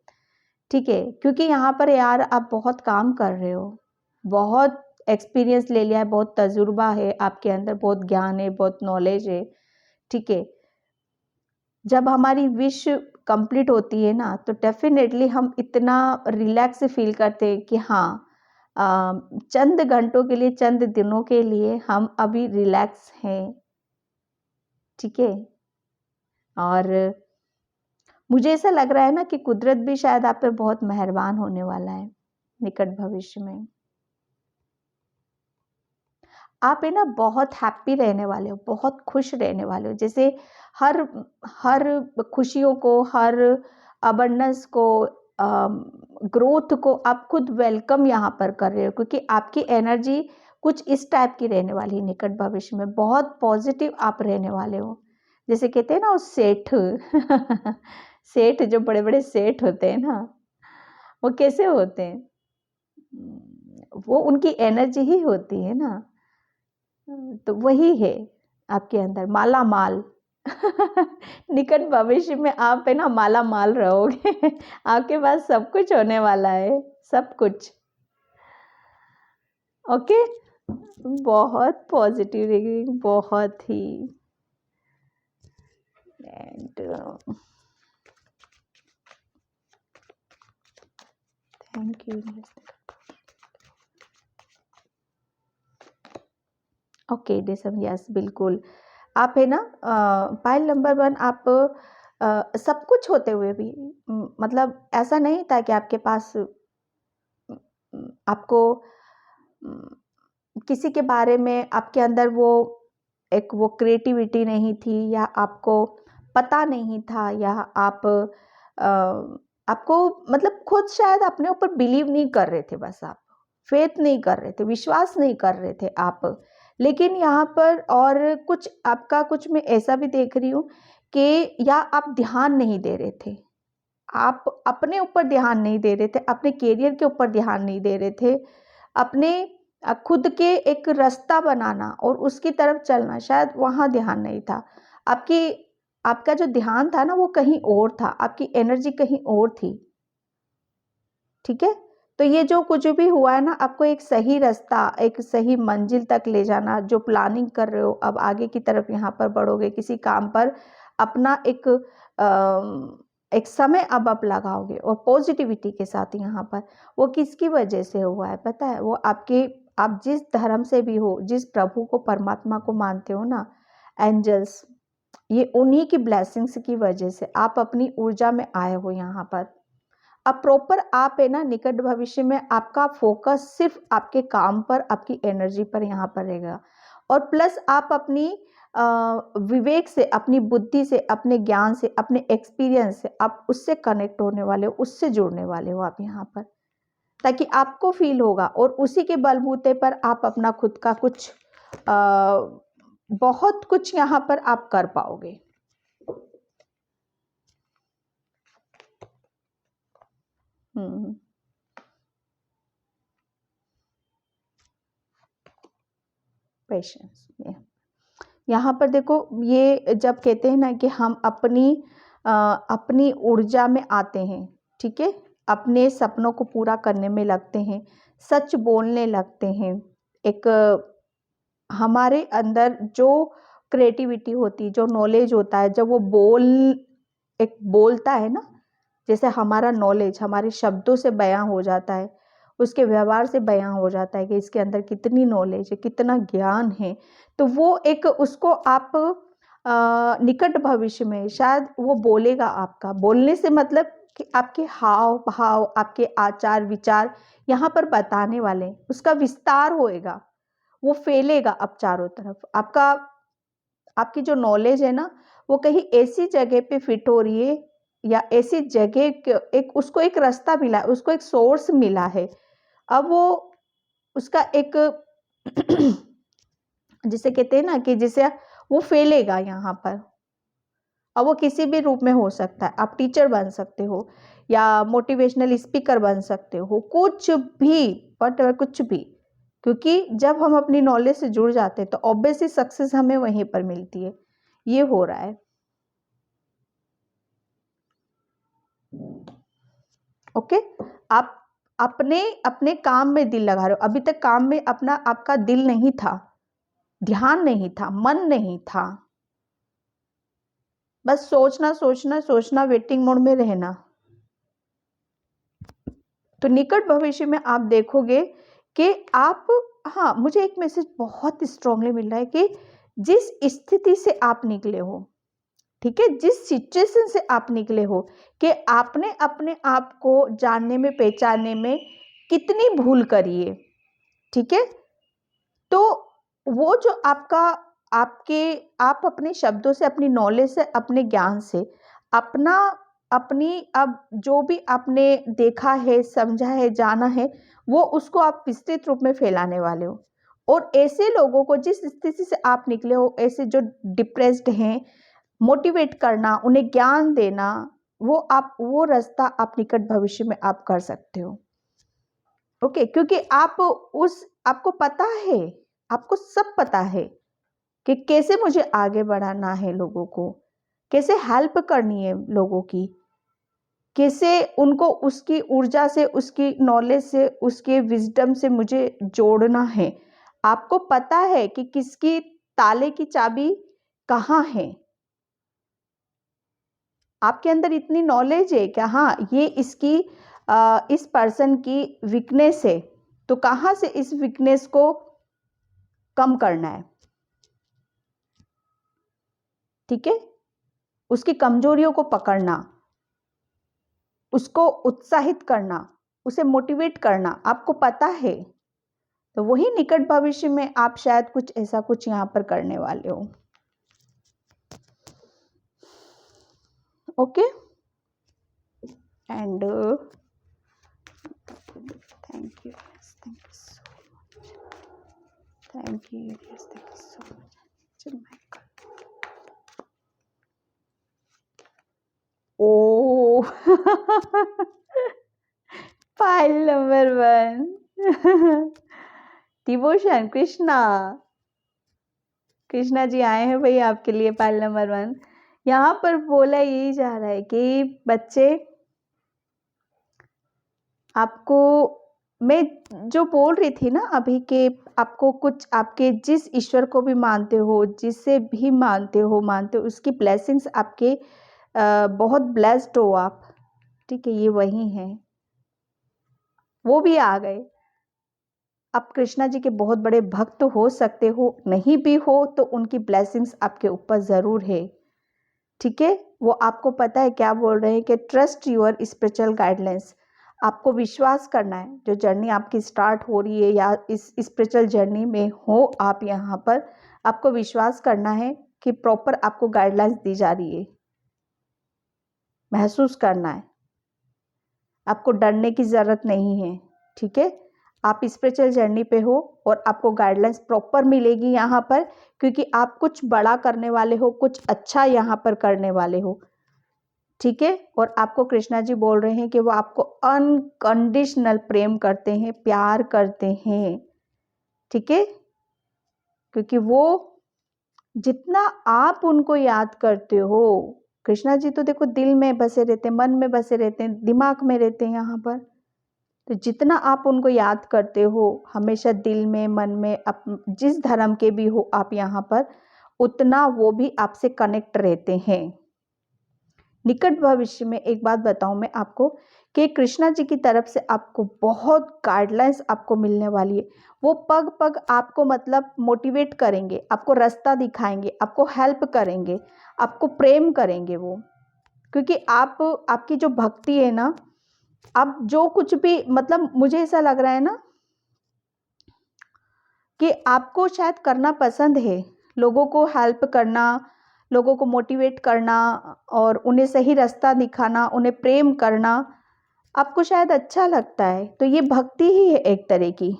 ठीक है, क्योंकि यहाँ पर यार आप बहुत काम कर रहे हो, बहुत एक्सपीरियंस ले लिया है, बहुत तजुर्बा है आपके अंदर, बहुत ज्ञान है, बहुत नॉलेज है, ठीक है। जब हमारी विश कंप्लीट होती है ना, तो डेफ़िनेटली हम इतना रिलैक्स फ़ील करते हैं कि हाँ, चंद घंटों के लिए, चंद दिनों के लिए हम अभी रिलैक्स हैं, ठीक है। और मुझे ऐसा लग रहा है ना कि कुदरत भी शायद आप पे बहुत मेहरबान होने वाला है निकट भविष्य में। आप है ना बहुत हैप्पी रहने वाले हो, बहुत खुश रहने वाले हो। जैसे हर हर खुशियों को, हर अबंडेंस को, ग्रोथ को आप खुद वेलकम यहाँ पर कर रहे हो क्योंकि आपकी एनर्जी कुछ इस टाइप की रहने वाली है निकट भविष्य में। बहुत पॉजिटिव आप रहने वाले हो। जैसे कहते हैं ना वो सेठ सेठ जो बड़े-बड़े सेठ होते हैं ना, वो कैसे होते हैं? वो उनकी एनर्जी ही होती है ना। तो वही है आपके अंदर माला-माल। निकट भविष्य में आप है ना माला-माल रहोगे। आपके पास सब कुछ होने वाला है, सब कुछ। ओके? बहुत पॉजिटिव रीडिंग, बहुत ही। And thank you. ओके डिसम यस बिल्कुल। आप है ना पाइल नंबर 1 आप सब कुछ होते हुए भी मतलब ऐसा नहीं था कि आपके पास आपको किसी के बारे में आपके अंदर वो क्रिएटिविटी नहीं थी या आपको पता नहीं था या अ, आपको मतलब खुद शायद अपने ऊपर बिलीव नहीं कर रहे थे, बस आप फेथ नहीं कर रहे थे, विश्वास नहीं कर रहे थे आप। लेकिन यहाँ पर और कुछ आपका कुछ मैं ऐसा भी देख रही हूँ कि या आप ध्यान नहीं दे रहे थे, आप अपने ऊपर ध्यान नहीं दे रहे थे, अपने करियर के ऊपर ध्यान नहीं दे रहे थे, अपने खुद के एक रास्ता बनाना और उसकी तरफ चलना, शायद वहाँ ध्यान नहीं था। आपकी आपका जो ध्यान था ना वो कहीं और था, आपकी एनर्जी कहीं और थी, ठीक है? तो ये जो कुछ भी हुआ है ना, आपको एक सही रास्ता, एक सही मंजिल तक ले जाना, जो प्लानिंग कर रहे हो, अब आगे की तरफ यहाँ पर बढ़ोगे, किसी काम पर अपना एक समय अब आप लगाओगे और पॉजिटिविटी के साथ यहाँ पर। वो किसकी वजह से हुआ है पता है? वो आप जिस धर्म से भी हो, जिस प्रभु को, परमात्मा को मानते हो ना, एंजल्स, ये उन्हीं की ब्लेसिंग्स की वजह से आप अपनी ऊर्जा में आए हो यहाँ पर। अब प्रॉपर आप है ना निकट भविष्य में आपका फोकस सिर्फ आपके काम पर, आपकी एनर्जी पर यहाँ पर रहेगा और प्लस आप अपनी विवेक से, अपनी बुद्धि से, अपने ज्ञान से, अपने एक्सपीरियंस से आप उससे कनेक्ट होने वाले हो, उससे जुड़ने वाले हो आप यहाँ पर, ताकि आपको फील होगा और उसी के बलबूते पर आप अपना खुद का कुछ बहुत कुछ यहाँ पर आप कर पाओगे। पेशेंस यहाँ पर देखो, ये जब कहते हैं ना कि हम अपनी ऊर्जा में आते हैं, ठीक है, अपने सपनों को पूरा करने में लगते हैं, सच बोलने लगते हैं, एक हमारे अंदर जो क्रिएटिविटी होती, जो नॉलेज होता है, जब वो बोलता है ना, जैसे हमारा नॉलेज हमारे शब्दों से बयां हो जाता है, उसके व्यवहार से बयां हो जाता है कि इसके अंदर कितनी नॉलेज है, कितना ज्ञान है। तो वो एक उसको आप निकट भविष्य में शायद वो बोलेगा। आपका बोलने से मतलब कि आपके हाव भाव, आपके आचार विचार यहाँ पर बताने वाले, उसका विस्तार होएगा, वो फैलेगा अब चारों तरफ। आपकी जो नॉलेज है ना, वो कहीं ऐसी जगह पे फिट हो रही है, या ऐसी जगह एक उसको एक रास्ता मिला है, उसको एक सोर्स मिला है। अब वो उसका एक जिसे कहते हैं ना कि जिसे वो फैलेगा यहाँ पर। अब वो किसी भी रूप में हो सकता है, आप टीचर बन सकते हो या मोटिवेशनल स्पीकर बन सकते हो, कुछ भी, बट कुछ भी। क्योंकि जब हम अपनी नॉलेज से जुड़ जाते हैं तो ऑब्वियसली सक्सेस हमें वहीं पर मिलती है। ये हो रहा है। ओके, आप अपने अपने काम में दिल लगा रहे हो। अभी तक काम में अपना आपका दिल नहीं था, ध्यान नहीं था, मन नहीं था, बस सोचना सोचना सोचना, वेटिंग मोड में रहना। तो निकट भविष्य में आप देखोगे कि आप, हाँ, मुझे एक मैसेज बहुत स्ट्रांगली मिल रहा है कि जिस स्थिति से आप निकले हो, ठीक है, जिस सिचुएशन से आप निकले हो, कि आपने अपने आप को जानने में, पहचानने में कितनी भूल करी है, ठीक है। तो वो जो आप अपने शब्दों से, अपनी नॉलेज से, अपने ज्ञान से अपनी अब जो भी आपने देखा है, समझा है, जाना है, वो उसको आप विस्तृत रूप में फैलाने वाले हो। और ऐसे लोगों को, जिस स्थिति से आप निकले हो, ऐसे जो डिप्रेस्ड हैं, मोटिवेट करना, उन्हें ज्ञान देना, वो रास्ता आप निकट भविष्य में आप कर सकते हो। ओके, क्योंकि आपको पता है, आपको सब पता है कि कैसे मुझे आगे बढ़ाना है, लोगों को कैसे हेल्प करनी है, लोगों की कैसे उनको उसकी ऊर्जा से, उसकी नॉलेज से, उसके विजडम से मुझे जोड़ना है। आपको पता है कि किसकी ताले की चाबी कहाँ है। आपके अंदर इतनी नॉलेज है कि हाँ, ये इस पर्सन की वीकनेस है, तो कहाँ से इस वीकनेस को कम करना है, ठीक है, उसकी कमजोरियों को पकड़ना, उसको उत्साहित करना, उसे मोटिवेट करना आपको पता है। तो वही निकट भविष्य में आप शायद कुछ ऐसा कुछ यहाँ पर करने वाले हो। Okay, and thank you so much, thank you so much. ओ file number 1 devotion Krishna ji आए हैं भाई आपके लिए। फाइल नंबर 1 यहाँ पर बोला यही जा रहा है कि बच्चे, आपको मैं जो बोल रही थी ना अभी के, आपको कुछ, आपके जिस ईश्वर को भी मानते हो, जिससे भी मानते हो उसकी ब्लेसिंग्स आपके बहुत ब्लेस्ड हो आप, ठीक है, ये वही हैं, वो भी आ गए। आप कृष्णा जी के बहुत बड़े भक्त हो सकते हो, नहीं भी हो तो उनकी ब्लेसिंग्स आपके ऊपर ज़रूर है, ठीक है। वो आपको पता है क्या बोल रहे हैं कि ट्रस्ट योर स्पिरिचुअल गाइडलाइंस। आपको विश्वास करना है, जो जर्नी आपकी स्टार्ट हो रही है या इस स्पिरिचुअल जर्नी में हो आप यहाँ पर, आपको विश्वास करना है कि प्रॉपर आपको गाइडलाइंस दी जा रही है। महसूस करना है, आपको डरने की ज़रूरत नहीं है, ठीक है। आप स्पिरिचुअल जर्नी पे हो और आपको गाइडलाइंस प्रॉपर मिलेगी यहाँ पर, क्योंकि आप कुछ बड़ा करने वाले हो, कुछ अच्छा यहाँ पर करने वाले हो, ठीक है। और आपको कृष्णा जी बोल रहे हैं कि वो आपको अनकंडीशनल प्रेम करते हैं, प्यार करते हैं, ठीक है। क्योंकि वो जितना आप उनको याद करते हो, कृष्णा जी तो देखो दिल में बसे रहते हैं, मन में बसे रहते हैं, दिमाग में रहते हैं यहाँ पर। तो जितना आप उनको याद करते हो हमेशा दिल में, मन में, जिस धर्म के भी हो आप यहाँ पर, उतना वो भी आपसे कनेक्ट रहते हैं। निकट भविष्य में एक बात बताऊं मैं आपको कि कृष्णा जी की तरफ से आपको बहुत गाइडलाइंस आपको मिलने वाली है। वो पग पग आपको मतलब मोटिवेट करेंगे, आपको रास्ता दिखाएंगे, आपको हेल्प करेंगे, आपको प्रेम करेंगे वो। क्योंकि आपकी जो भक्ति है ना, आप जो कुछ भी मतलब मुझे ऐसा लग रहा है ना कि आपको शायद करना पसंद है, लोगों को हेल्प करना, लोगों को मोटिवेट करना और उन्हें सही रास्ता दिखाना, उन्हें प्रेम करना आपको शायद अच्छा लगता है। तो ये भक्ति ही है एक तरह की।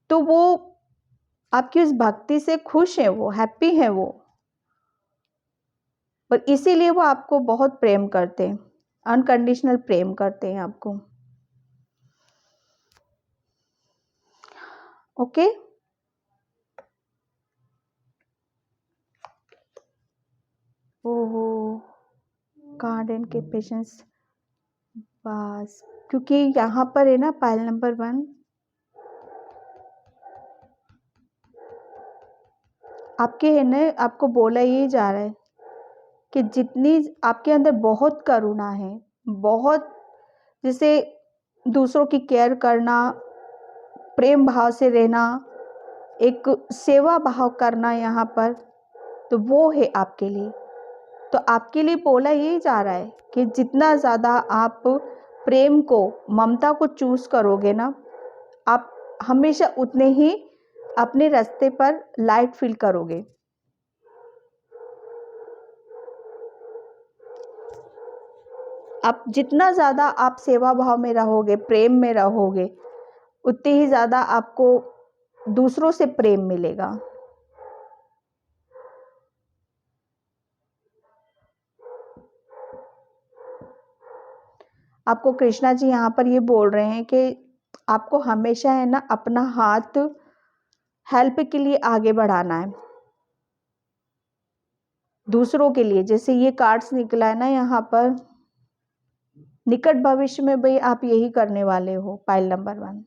तो वो आपकी उस भक्ति से खुश है, वो हैप्पी है वो, और इसीलिए वो आपको बहुत प्रेम करते हैं, अनकंडीशनल प्रेम करते हैं आपको। ओके, ओहो, गार्डन के पेशेंस, बस क्योंकि यहाँ पर है ना पाइल नंबर 1, आपके है ना, आपको बोला ही जा रहा है कि जितनी आपके अंदर बहुत करुणा है, बहुत जैसे दूसरों की केयर करना, प्रेम भाव से रहना, एक सेवा भाव करना यहाँ पर, तो वो है आपके लिए। तो आपके लिए बोला यही जा रहा है कि जितना ज़्यादा आप प्रेम को, ममता को चूज करोगे ना, आप हमेशा उतने ही अपने रास्ते पर लाइट फील करोगे। आप जितना ज़्यादा आप सेवा भाव में रहोगे, प्रेम में रहोगे, उतनी ही ज़्यादा आपको दूसरों से प्रेम मिलेगा। आपको कृष्णा जी यहाँ पर ये बोल रहे हैं कि आपको हमेशा है ना अपना हाथ हेल्प के लिए आगे बढ़ाना है, दूसरों के लिए। जैसे ये कार्ड्स निकला है ना यहाँ पर, निकट भविष्य में भी आप यही करने वाले हो पाइल नंबर 1,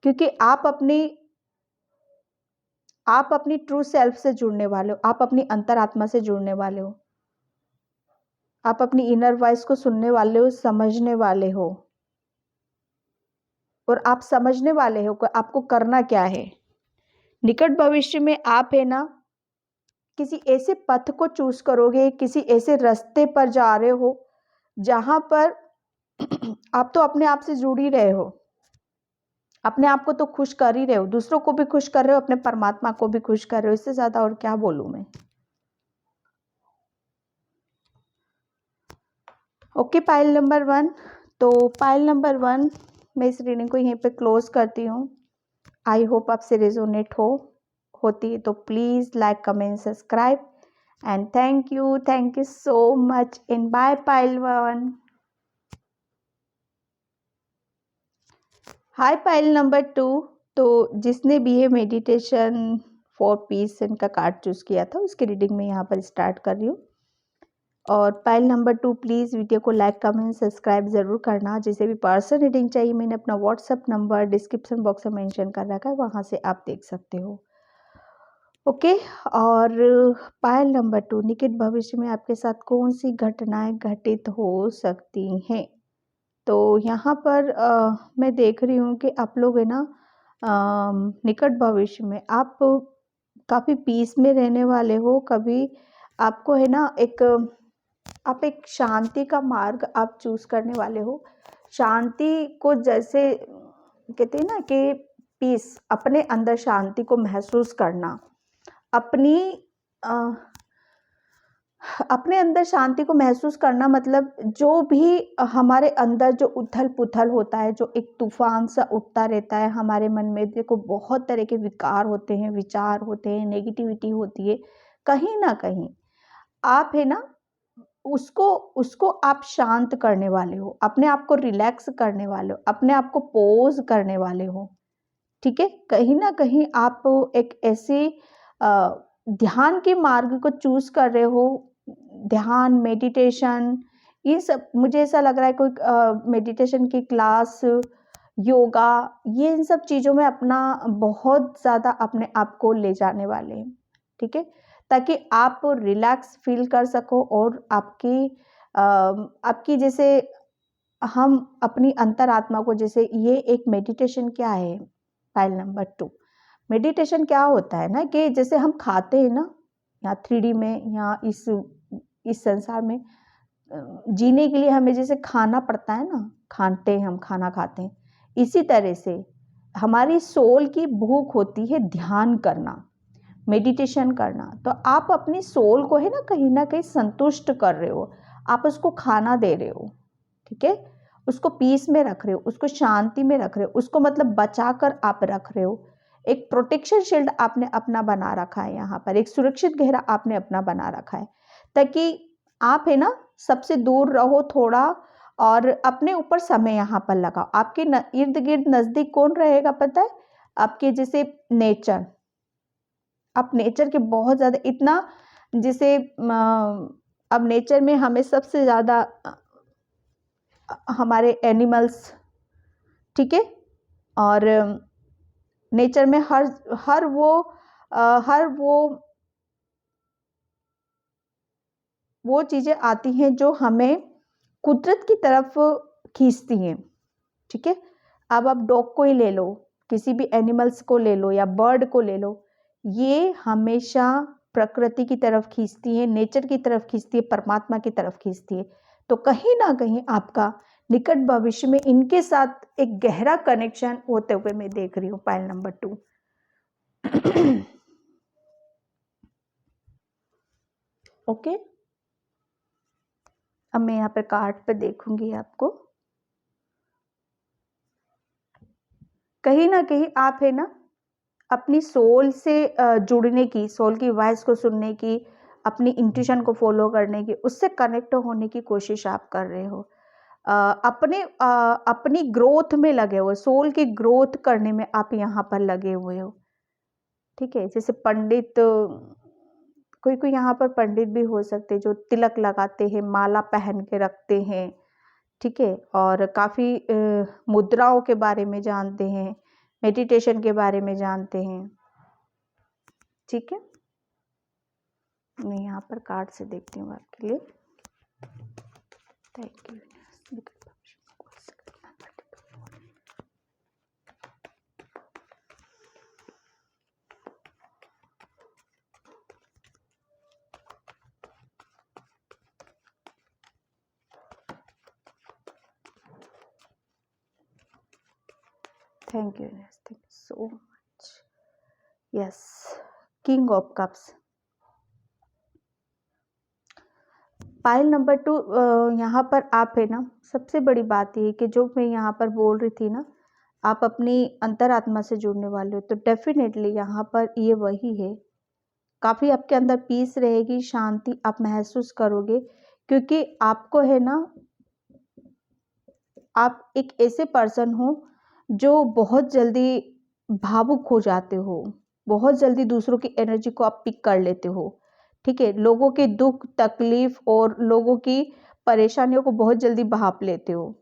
क्योंकि आप अपनी ट्रू सेल्फ से जुड़ने वाले हो, आप अपनी अंतरात्मा से जुड़ने वाले हो, आप अपनी इनर वॉइस को सुनने वाले हो, समझने वाले हो, और आप समझने वाले हो कि आपको करना क्या है। निकट भविष्य में आप है ना किसी ऐसे पथ को चूज करोगे, किसी ऐसे रास्ते पर जा रहे हो जहां पर आप तो अपने आप से जुड़ ही रहे हो, अपने आप को तो खुश कर ही रहे हो, दूसरों को भी खुश कर रहे हो, अपने परमात्मा को भी खुश कर रहे हो। इससे ज्यादा और क्या बोलूं मैं। Okay, pile number 1। तो पाइल नंबर 1, मैं इस रीडिंग को यहीं पे क्लोज करती हूँ। आई होप आपसे रेजोनेट होती है तो please like, comment, subscribe, and thank you so much, in by pile 1। Hi pile number 2। तो जिसने भी ये मेडिटेशन फॉर पीस का कार्ड चूज किया था, उसकी रीडिंग में यहाँ पर स्टार्ट कर रही हूँ। और पाइल नंबर 2 प्लीज़ वीडियो को लाइक, कमेंट, सब्सक्राइब ज़रूर करना। जिसे भी पर्सनल रीडिंग चाहिए, मैंने अपना व्हाट्सएप नंबर डिस्क्रिप्शन बॉक्स में मेंशन कर रखा है, वहाँ से आप देख सकते हो। ओके, और पाइल नंबर 2, निकट भविष्य में आपके साथ कौन सी घटनाएं घटित हो सकती हैं। तो यहाँ पर मैं देख रही हूँ कि आप लोग है ना निकट भविष्य में आप काफ़ी पीस में रहने वाले हो। कभी आपको है ना आप एक शांति का मार्ग आप चूज करने वाले हो। शांति को जैसे कहते हैं ना कि पीस, अपने अंदर शांति को महसूस करना, अपनी अपने अंदर शांति को महसूस करना, मतलब जो भी हमारे अंदर जो उथल पुथल होता है, जो एक तूफान सा उठता रहता है हमारे मन में, देखो बहुत तरह के विकार होते हैं, विचार होते हैं, नेगेटिविटी होती है, कहीं ना कहीं आप है ना उसको उसको आप शांत करने वाले हो, अपने आप को रिलैक्स करने वाले हो, अपने आप को पोज करने वाले हो। ठीक है, कहीं ना कहीं आप एक ऐसे ध्यान के मार्ग को चूज कर रहे हो। ध्यान, मेडिटेशन, ये सब मुझे ऐसा लग रहा है कोई मेडिटेशन की क्लास योगा, ये इन सब चीज़ों में अपना बहुत ज़्यादा अपने आप को ले जाने वाले हैं, ठीक है? ताकि आप रिलैक्स फ़ील कर सको और आपकी जैसे हम अपनी अंतरात्मा को, जैसे ये एक मेडिटेशन क्या है, फाइल नंबर 2 मेडिटेशन क्या होता है ना कि जैसे हम खाते हैं ना, या 3D में या इस संसार में जीने के लिए हमें जैसे खाना पड़ता है ना, खाते हैं हम, खाना खाते हैं, इसी तरह से हमारी सोल की भूख होती है ध्यान करना, मेडिटेशन करना। तो आप अपनी सोल को है ना कहीं संतुष्ट कर रहे हो, आप उसको खाना दे रहे हो, ठीक है? उसको पीस में रख रहे हो, उसको शांति में रख रहे हो, उसको मतलब बचा कर आप रख रहे हो। एक प्रोटेक्शन शील्ड आपने अपना बना रखा है, यहाँ पर एक सुरक्षित घेरा आपने अपना बना रखा है, ताकि आप है ना सबसे दूर रहो थोड़ा, और अपने ऊपर समय यहाँ पर लगाओ। आपके इर्द गिर्द नज़दीक कौन रहेगा पता है? आपके जैसे नेचर, आप नेचर के बहुत ज़्यादा इतना, जैसे अब नेचर में हमें सबसे ज़्यादा हमारे एनिमल्स, ठीक है, और नेचर में हर वो चीज़ें आती हैं जो हमें कुदरत की तरफ खींचती हैं, ठीक है? अब आप डॉग को ही ले लो, किसी भी एनिमल्स को ले लो या बर्ड को ले लो, ये हमेशा प्रकृति की तरफ खींचती है, नेचर की तरफ खींचती है, परमात्मा की तरफ खींचती है। तो कहीं ना कहीं आपका निकट भविष्य में इनके साथ एक गहरा कनेक्शन होते हुए मैं देख रही हूँ, पाइल नंबर 2। ओके, अब मैं यहाँ पर कार्ड पे देखूंगी आपको। कहीं ना कहीं आप है ना अपनी सोल से जुड़ने की, सोल की वॉइस को सुनने की, अपनी इंट्यूशन को फॉलो करने की, उससे कनेक्ट होने की कोशिश आप कर रहे हो। अपनी ग्रोथ में लगे हुए, सोल की ग्रोथ करने में आप यहाँ पर लगे हुए हो, ठीक है? जैसे पंडित, कोई कोई यहाँ पर पंडित भी हो सकते जो तिलक लगाते हैं, माला पहन के रखते हैं, ठीक है, और काफ़ी मुद्राओं के बारे में जानते हैं, मेडिटेशन के बारे में जानते हैं, ठीक है? मैं यहाँ पर कार्ड से देखती हूँ आपके लिए। Thank you. Thank you, Ines. Thank you so much. Yes, King of Cups. Pile number 2, यहाँ पर आप है ना, सबसे बड़ी बात ये कि जो मैं यहाँ पर बोल रही थी ना, आप अपनी अंतरात्मा से जुड़ने वाले हो, तो डेफिनेटली यहाँ पर ये वही है। काफ़ी आपके अंदर पीस रहेगी, शांति आप महसूस करोगे, क्योंकि आपको है ना, आप एक ऐसे पर्सन हो जो बहुत जल्दी भावुक हो जाते हो, बहुत जल्दी दूसरों की एनर्जी को आप पिक कर लेते हो, ठीक है? लोगों के दुख तकलीफ और लोगों की परेशानियों को बहुत जल्दी भाप लेते हो।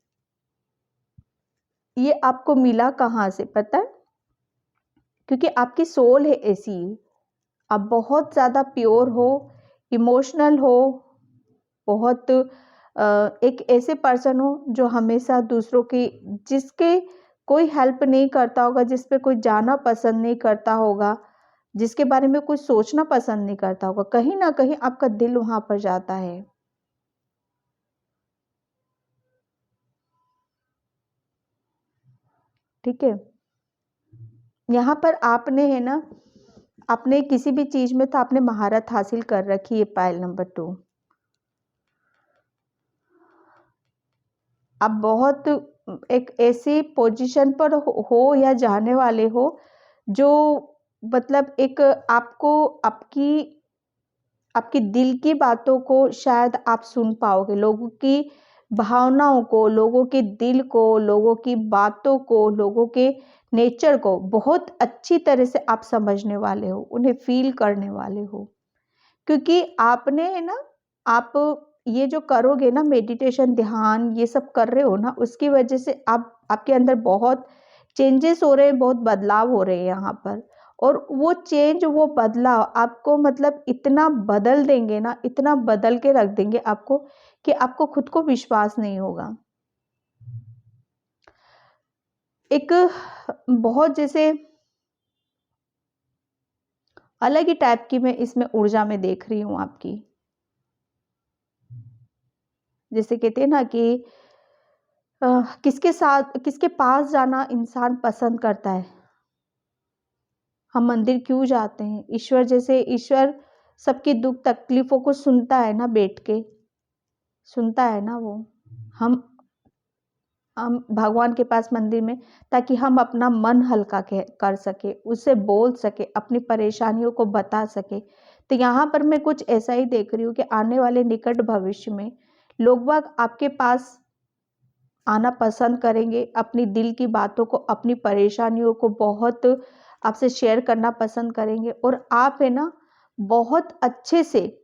ये आपको मिला कहाँ से पता है? क्योंकि आपकी सोल है ऐसी, आप बहुत ज़्यादा प्योर हो, इमोशनल हो, बहुत एक ऐसे पर्सन हो जो हमेशा दूसरों की, जिसके कोई हेल्प नहीं करता होगा, जिस पे कोई जाना पसंद नहीं करता होगा, जिसके बारे में कुछ सोचना पसंद नहीं करता होगा, कहीं ना कहीं आपका दिल वहां पर जाता है, ठीक है? यहाँ पर आपने है ना, आपने किसी भी चीज में तो आपने महारत हासिल कर रखी है, पाइल नंबर 2। आप बहुत एक ऐसी पोजीशन पर हो या जाने वाले हो जो मतलब एक आपको आपकी आपकी दिल की बातों को शायद आप सुन पाओगे, लोगों की भावनाओं को, लोगों के दिल को, लोगों की बातों को, लोगों के नेचर को बहुत अच्छी तरह से आप समझने वाले हो, उन्हें फील करने वाले हो, क्योंकि आपने है ना, आप ये जो करोगे ना मेडिटेशन, ध्यान, ये सब कर रहे हो ना, उसकी वजह से आपके अंदर बहुत चेंजेस हो रहे हैं, बहुत बदलाव हो रहे हैं यहाँ पर। और वो चेंज, वो बदलाव आपको मतलब इतना बदल देंगे ना, इतना बदल के रख देंगे आपको कि आपको खुद को विश्वास नहीं होगा। एक बहुत जैसे अलग ही टाइप की मैं इसमें ऊर्जा में देख रही हूँ आपकी। जैसे कहते हैं ना कि किसके साथ, किसके पास जाना इंसान पसंद करता है। हम मंदिर क्यों जाते हैं? ईश्वर जैसे, ईश्वर सबकी दुख तकलीफों को सुनता है ना, बैठ के सुनता है ना वो। हम भगवान के पास मंदिर में, ताकि हम अपना मन हल्का कर सके, उससे बोल सके, अपनी परेशानियों को बता सके। तो यहाँ पर मैं कुछ ऐसा ही देख रही हूँ कि आने वाले निकट भविष्य में लोग बाग आपके पास आना पसंद करेंगे, अपनी दिल की बातों को, अपनी परेशानियों को बहुत आपसे शेयर करना पसंद करेंगे। और आप है ना बहुत अच्छे से,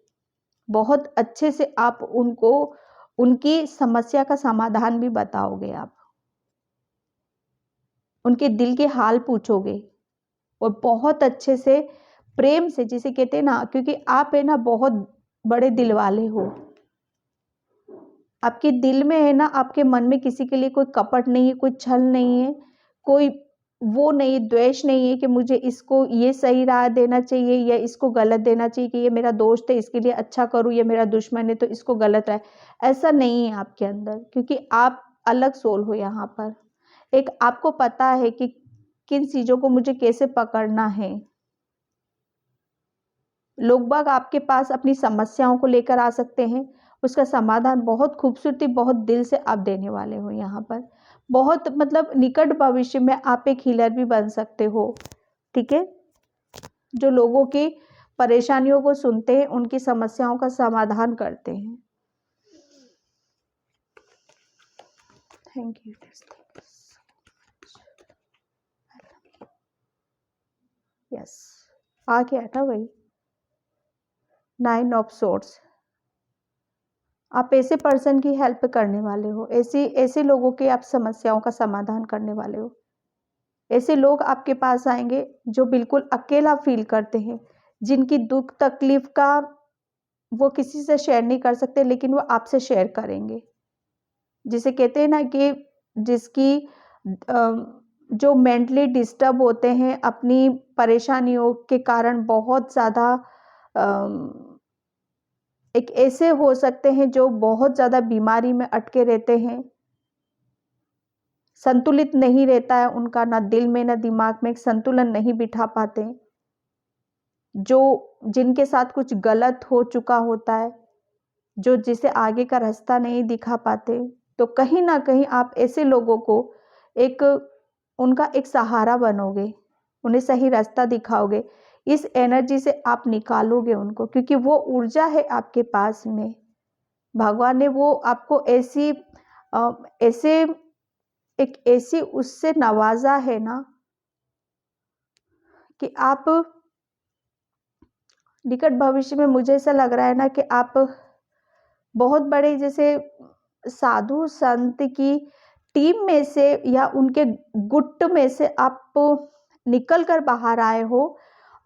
बहुत अच्छे से आप उनको उनकी समस्या का समाधान भी बताओगे। आप उनके दिल के हाल पूछोगे और बहुत अच्छे से, प्रेम से, जिसे कहते हैं ना, क्योंकि आप है ना बहुत बड़े दिल वाले हो। आपके दिल में है ना, आपके मन में किसी के लिए कोई कपट नहीं है, कोई छल नहीं है, कोई वो नहीं, द्वेष नहीं है कि मुझे इसको ये सही राह देना चाहिए या इसको गलत देना चाहिए, कि ये मेरा दोस्त है इसके लिए अच्छा करूँ, ये मेरा दुश्मन है तो इसको गलत राह। ऐसा नहीं है आपके अंदर, क्योंकि आप अलग सोल हो यहाँ पर। एक आपको पता है कि किन चीजों को मुझे कैसे पकड़ना है। लोग बाग आपके पास अपनी समस्याओं को लेकर आ सकते हैं, उसका समाधान बहुत खूबसूरती, बहुत दिल से आप देने वाले हो यहाँ पर। बहुत मतलब निकट भविष्य में आप एक हीलर भी बन सकते हो, ठीक है, जो लोगों की परेशानियों को सुनते हैं, उनकी समस्याओं का समाधान करते हैं। Thank you. यस, आ गया था वही 9 ऑफ सोर्ड्स। आप ऐसे पर्सन की हेल्प करने वाले हो, ऐसे लोगों की आप समस्याओं का समाधान करने वाले हो। ऐसे लोग आपके पास आएंगे जो बिल्कुल अकेला फील करते हैं, जिनकी दुख तकलीफ का वो किसी से शेयर नहीं कर सकते, लेकिन वो आपसे शेयर करेंगे। जिसे कहते हैं ना कि जिसकी जो मेंटली डिस्टर्ब होते हैं अपनी परेशानियों के कारण, बहुत ज़्यादा एक ऐसे हो सकते हैं जो बहुत ज़्यादा बीमारी में अटके रहते हैं, संतुलित नहीं रहता है उनका, ना दिल में ना दिमाग में एक संतुलन नहीं बिठा पाते, जो जिनके साथ कुछ गलत हो चुका होता है, जो जिसे आगे का रास्ता नहीं दिखा पाते। तो कहीं ना कहीं आप ऐसे लोगों को एक उनका एक सहारा बनोगे, उन्हें सही रास्ता दिखाओगे। इस एनर्जी से आप निकालोगे उनको, क्योंकि वो ऊर्जा है आपके पास में। भगवान ने वो आपको ऐसी ऐसे एक ऐसी उससे नवाजा है ना कि आप निकट भविष्य में, मुझे ऐसा लग रहा है ना कि आप बहुत बड़े जैसे साधु संत की टीम में से या उनके गुट में से आप निकल कर बाहर आए हो,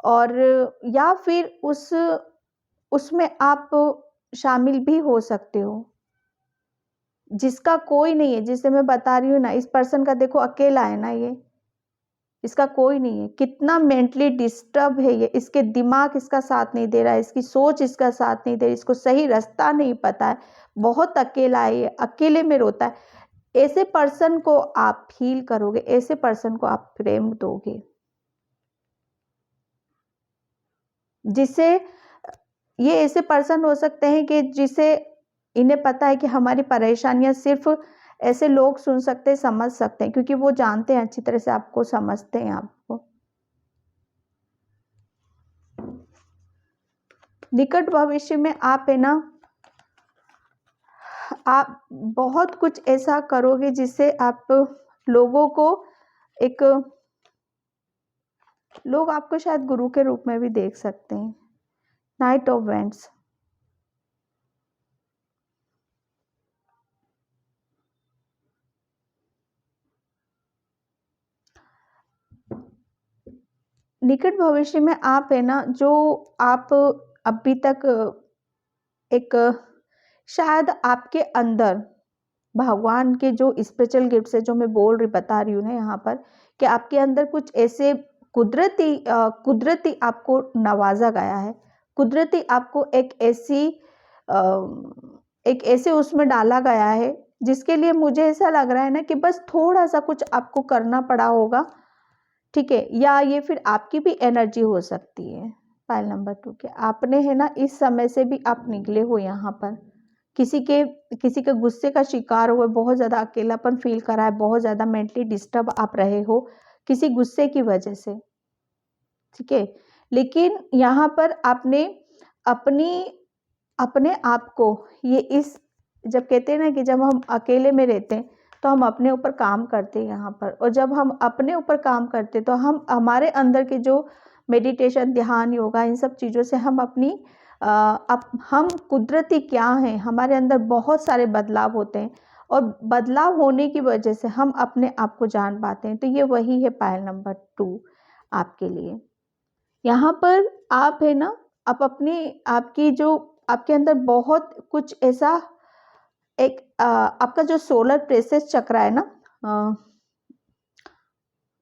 और या फिर उसमें आप शामिल भी हो सकते हो, जिसका कोई नहीं है। जिसे मैं बता रही हूँ ना, इस पर्सन का देखो अकेला है ना, ये इसका कोई नहीं है, कितना मेंटली डिस्टर्ब है ये, इसके दिमाग इसका साथ नहीं दे रहा है, इसकी सोच इसका साथ नहीं दे रही, इसको सही रास्ता नहीं पता है, बहुत अकेला है ये, अकेले में रोता है। ऐसे पर्सन को आप हील करोगे, ऐसे पर्सन को आप प्रेम दोगे, जिसे ये ऐसे पर्सन हो सकते हैं कि जिसे इन्हें पता है कि हमारी परेशानियां सिर्फ ऐसे लोग सुन सकते हैं, समझ सकते हैं, क्योंकि वो जानते हैं अच्छी तरह से, आपको समझते हैं आपको। निकट भविष्य में आप है ना, आप बहुत कुछ ऐसा करोगे जिससे आप लोगों को एक, लोग आपको शायद गुरु के रूप में भी देख सकते हैं। नाइट ऑफ वेंट्स, निकट भविष्य में आप है ना, जो आप अभी तक एक शायद आपके अंदर भगवान के जो स्पेशल गिफ्ट है, जो मैं बता रही हूँ ना यहाँ पर, कि आपके अंदर कुछ ऐसे कुदरती आपको नवाजा गया है, कुदरती आपको एक ऐसे उसमें डाला गया है, जिसके लिए मुझे ऐसा लग रहा है ना कि बस थोड़ा सा कुछ आपको करना पड़ा होगा, ठीक है। या ये फिर आपकी भी एनर्जी हो सकती है पाइल नंबर 2 के, आपने है ना इस समय से भी आप निकले हो यहाँ पर, किसी के गुस्से का शिकार हुए, बहुत ज़्यादा अकेलापन फील करा है, बहुत ज़्यादा मेंटली डिस्टर्ब आप रहे हो किसी गुस्से की वजह से, ठीक है। लेकिन यहाँ पर आपने अपने आप को जब कहते हैं ना कि जब हम अकेले में रहते हैं तो हम अपने ऊपर काम करते हैं यहाँ पर, और जब हम अपने ऊपर काम करते तो हम हमारे अंदर के जो मेडिटेशन, ध्यान, योगा, इन सब चीज़ों से हम हम कुदरती क्या हैं, हमारे अंदर बहुत सारे बदलाव होते हैं, और बदलाव होने की वजह से हम अपने आप को जान पाते हैं। तो ये वही है पायल नंबर 2 आपके लिए। यहाँ पर आप है ना, आपके अंदर बहुत कुछ ऐसा आपका जो सोलर प्लेक्सस चक्र है ना,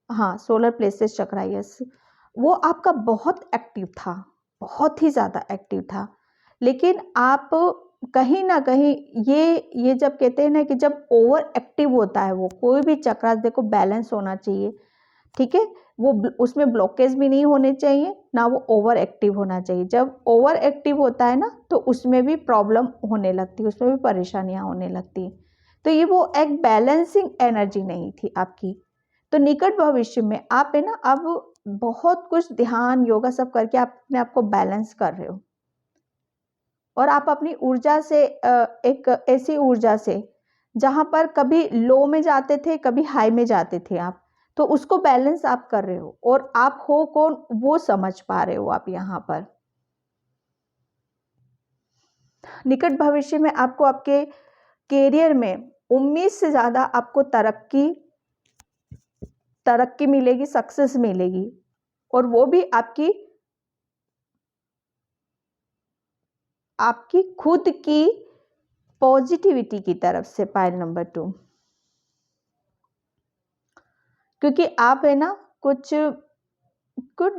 हाँ सोलर प्लेक्सस चक्र, यस, वो आपका बहुत एक्टिव था, बहुत ही ज़्यादा एक्टिव था। लेकिन आप कहीं ना कहीं ये जब कहते हैं ना कि जब ओवर एक्टिव होता है, वो कोई भी चक्र देखो बैलेंस होना चाहिए, ठीक है, वो उसमें ब्लॉकेज भी नहीं होने चाहिए, ना वो ओवर एक्टिव होना चाहिए। जब ओवर एक्टिव होता है ना तो उसमें भी प्रॉब्लम होने लगती है, उसमें भी परेशानियां होने लगती हैं। तो ये वो एक बैलेंसिंग एनर्जी नहीं थी आपकी। तो निकट भविष्य में आप है ना अब बहुत कुछ ध्यान, योगा सब करके आप अपने आप को बैलेंस कर रहे हो, और आप अपनी ऊर्जा से एक ऐसी ऊर्जा से जहां पर कभी लो में जाते थे, कभी हाई में जाते थे आप, तो उसको बैलेंस आप कर रहे हो, और आप हो कौन वो समझ पा रहे हो आप यहाँ पर। निकट भविष्य में आपको आपके कैरियर में उम्मीद से ज्यादा आपको तरक्की मिलेगी, सक्सेस मिलेगी, और वो भी आपकी खुद की पॉजिटिविटी की तरफ से पाइल नंबर 2, क्योंकि आप है ना कुछ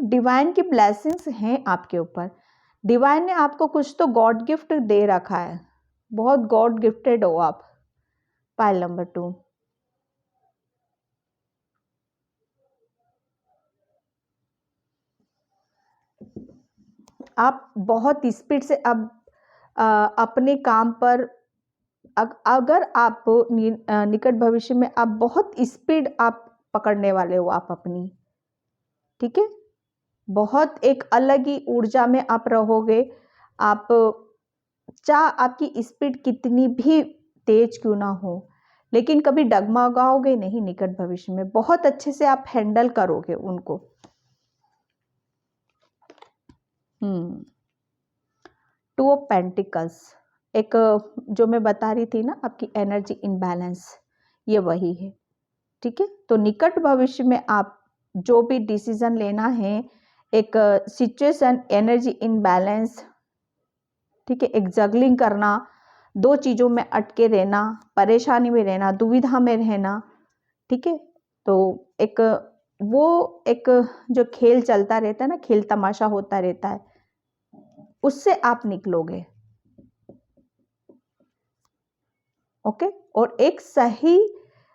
डिवाइन की ब्लेसिंग्स हैं आपके ऊपर। डिवाइन ने आपको कुछ तो गॉड गिफ्ट दे रखा है, बहुत गॉड गिफ्टेड हो आप पाइल नंबर 2। आप बहुत स्पीड से अब अपने काम पर अगर आप निकट भविष्य में आप बहुत स्पीड आप पकड़ने वाले हो आप अपनी, ठीक है, बहुत एक अलग ही ऊर्जा में आप रहोगे। आप चाहे आपकी स्पीड कितनी भी तेज क्यों ना हो, लेकिन कभी डगमगाओगे नहीं निकट भविष्य में, बहुत अच्छे से आप हैंडल करोगे उनको। 2 ऑफ पेंटिकल्स, एक जो मैं बता रही थी ना आपकी एनर्जी इनबैलेंस, ये वही है, ठीक है। तो निकट भविष्य में आप जो भी डिसीजन लेना है, एक सिचुएशन एनर्जी इनबैलेंस, ठीक है, एक जगलिंग करना, 2 चीज़ों में अटके रहना, परेशानी में रहना, दुविधा में रहना, ठीक है। तो एक जो खेल चलता रहता है ना, खेल तमाशा होता रहता है, उससे आप निकलोगे, ओके। और एक सही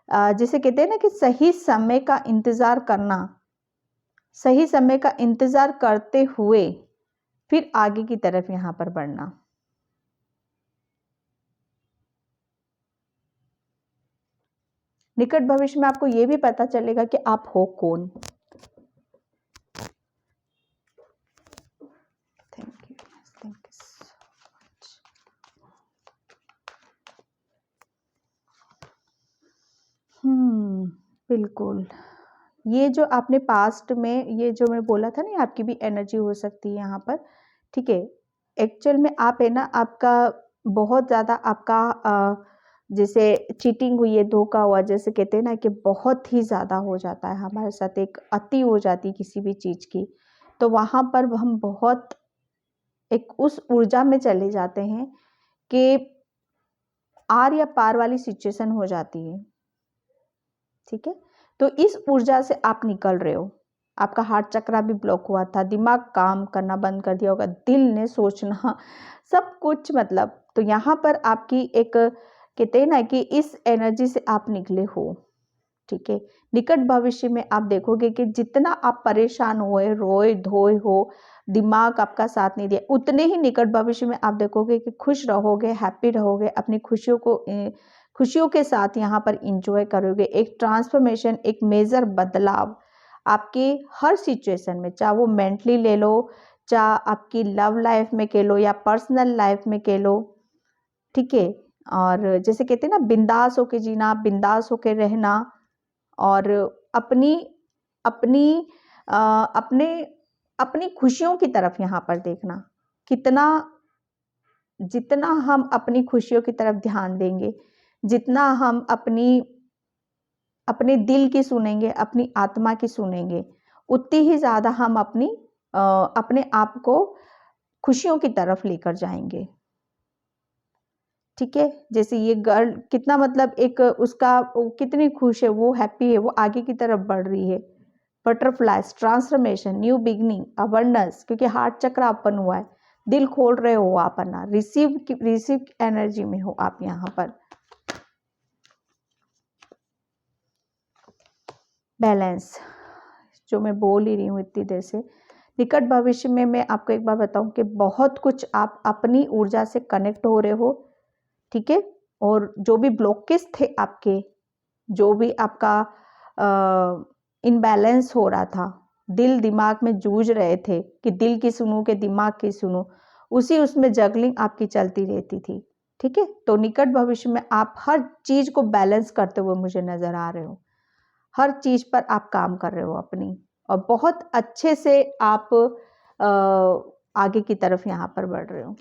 जिसे कहते हैं ना कि सही समय का इंतजार करना, सही समय का इंतजार करते हुए फिर आगे की तरफ यहां पर बढ़ना। निकट भविष्य में आपको यह भी पता चलेगा कि आप हो कौन। Thank you so much. बिल्कुल, ये जो आपने पास्ट में ये जो मैं बोला था ना, आपकी भी एनर्जी हो सकती है यहाँ पर, ठीक है। एक्चुअल में आप है ना, आपका बहुत ज़्यादा आपका जैसे चीटिंग हुई है, धोखा हुआ, जैसे कहते हैं ना कि बहुत ही ज़्यादा हो जाता है हमारे साथ, एक अति हो जाती है किसी भी चीज़ की, तो वहाँ पर हम बहुत एक उस ऊर्जा में चले जाते हैं कि आर या पार वाली सिचुएशन हो जाती है। ठीक है, तो इस ऊर्जा से आप निकल रहे हो। आपका हार्ट चक्रा भी ब्लॉक हुआ था, दिमाग काम करना बंद कर दिया होगा, दिल ने सोचना सब कुछ, मतलब तो यहाँ पर आपकी एक कहते हैं ना कि इस एनर्जी से आप निकले हो। ठीक है, निकट भविष्य में आप देखोगे कि जितना आप परेशान हुए, रोए धोए हो, दिमाग आपका साथ नहीं दिया, उतने ही निकट भविष्य में आप देखोगे कि खुश रहोगे, हैप्पी रहोगे, अपनी खुशियों के साथ यहाँ पर इंजॉय करोगे। एक ट्रांसफॉर्मेशन, एक मेजर बदलाव आपके हर सिचुएशन में, चाहे वो मेंटली ले लो, चाहे आपकी लव लाइफ में कह लो या पर्सनल लाइफ में कह लो। ठीक है, और जैसे कहते हैं ना बिंदास होके जीना, बिंदास होके रहना, और अपनी अपनी अपने अपनी खुशियों की तरफ यहाँ पर देखना। कितना जितना हम अपनी खुशियों की तरफ ध्यान देंगे, जितना हम अपने दिल की सुनेंगे, अपनी आत्मा की सुनेंगे, उतनी ही ज़्यादा हम अपने आप को खुशियों की तरफ लेकर जाएंगे। ठीक है, जैसे ये गर्ल कितना मतलब एक उसका कितनी खुश है, वो हैप्पी है, वो आगे की तरफ बढ़ रही है। Butterflies, transformation, new beginning, abundance, क्योंकि हार्ट चक्र ओपन हुआ है, दिल खोल रहे हो आप अपना, रिसीव एनर्जी में हो आप यहाँ पर। बैलेंस, जो मैं बोल ही रही हूँ इतनी देर से, निकट भविष्य में मैं आपको एक बार बताऊं कि बहुत कुछ आप अपनी ऊर्जा से कनेक्ट हो रहे हो। ठीक है, और जो भी ब्लॉकेज थे आपके, जो भी आपका इनबैलेंस हो रहा था, दिल दिमाग में जूझ रहे थे कि दिल की सुनूं कि दिमाग की सुनूं, उसमें जगलिंग आपकी चलती रहती थी। ठीक है, तो निकट भविष्य में आप हर चीज को बैलेंस करते हुए मुझे नजर आ रहे हो, हर चीज पर आप काम कर रहे हो अपनी, और बहुत अच्छे से आप आगे की तरफ यहाँ पर बढ़ रहे हो।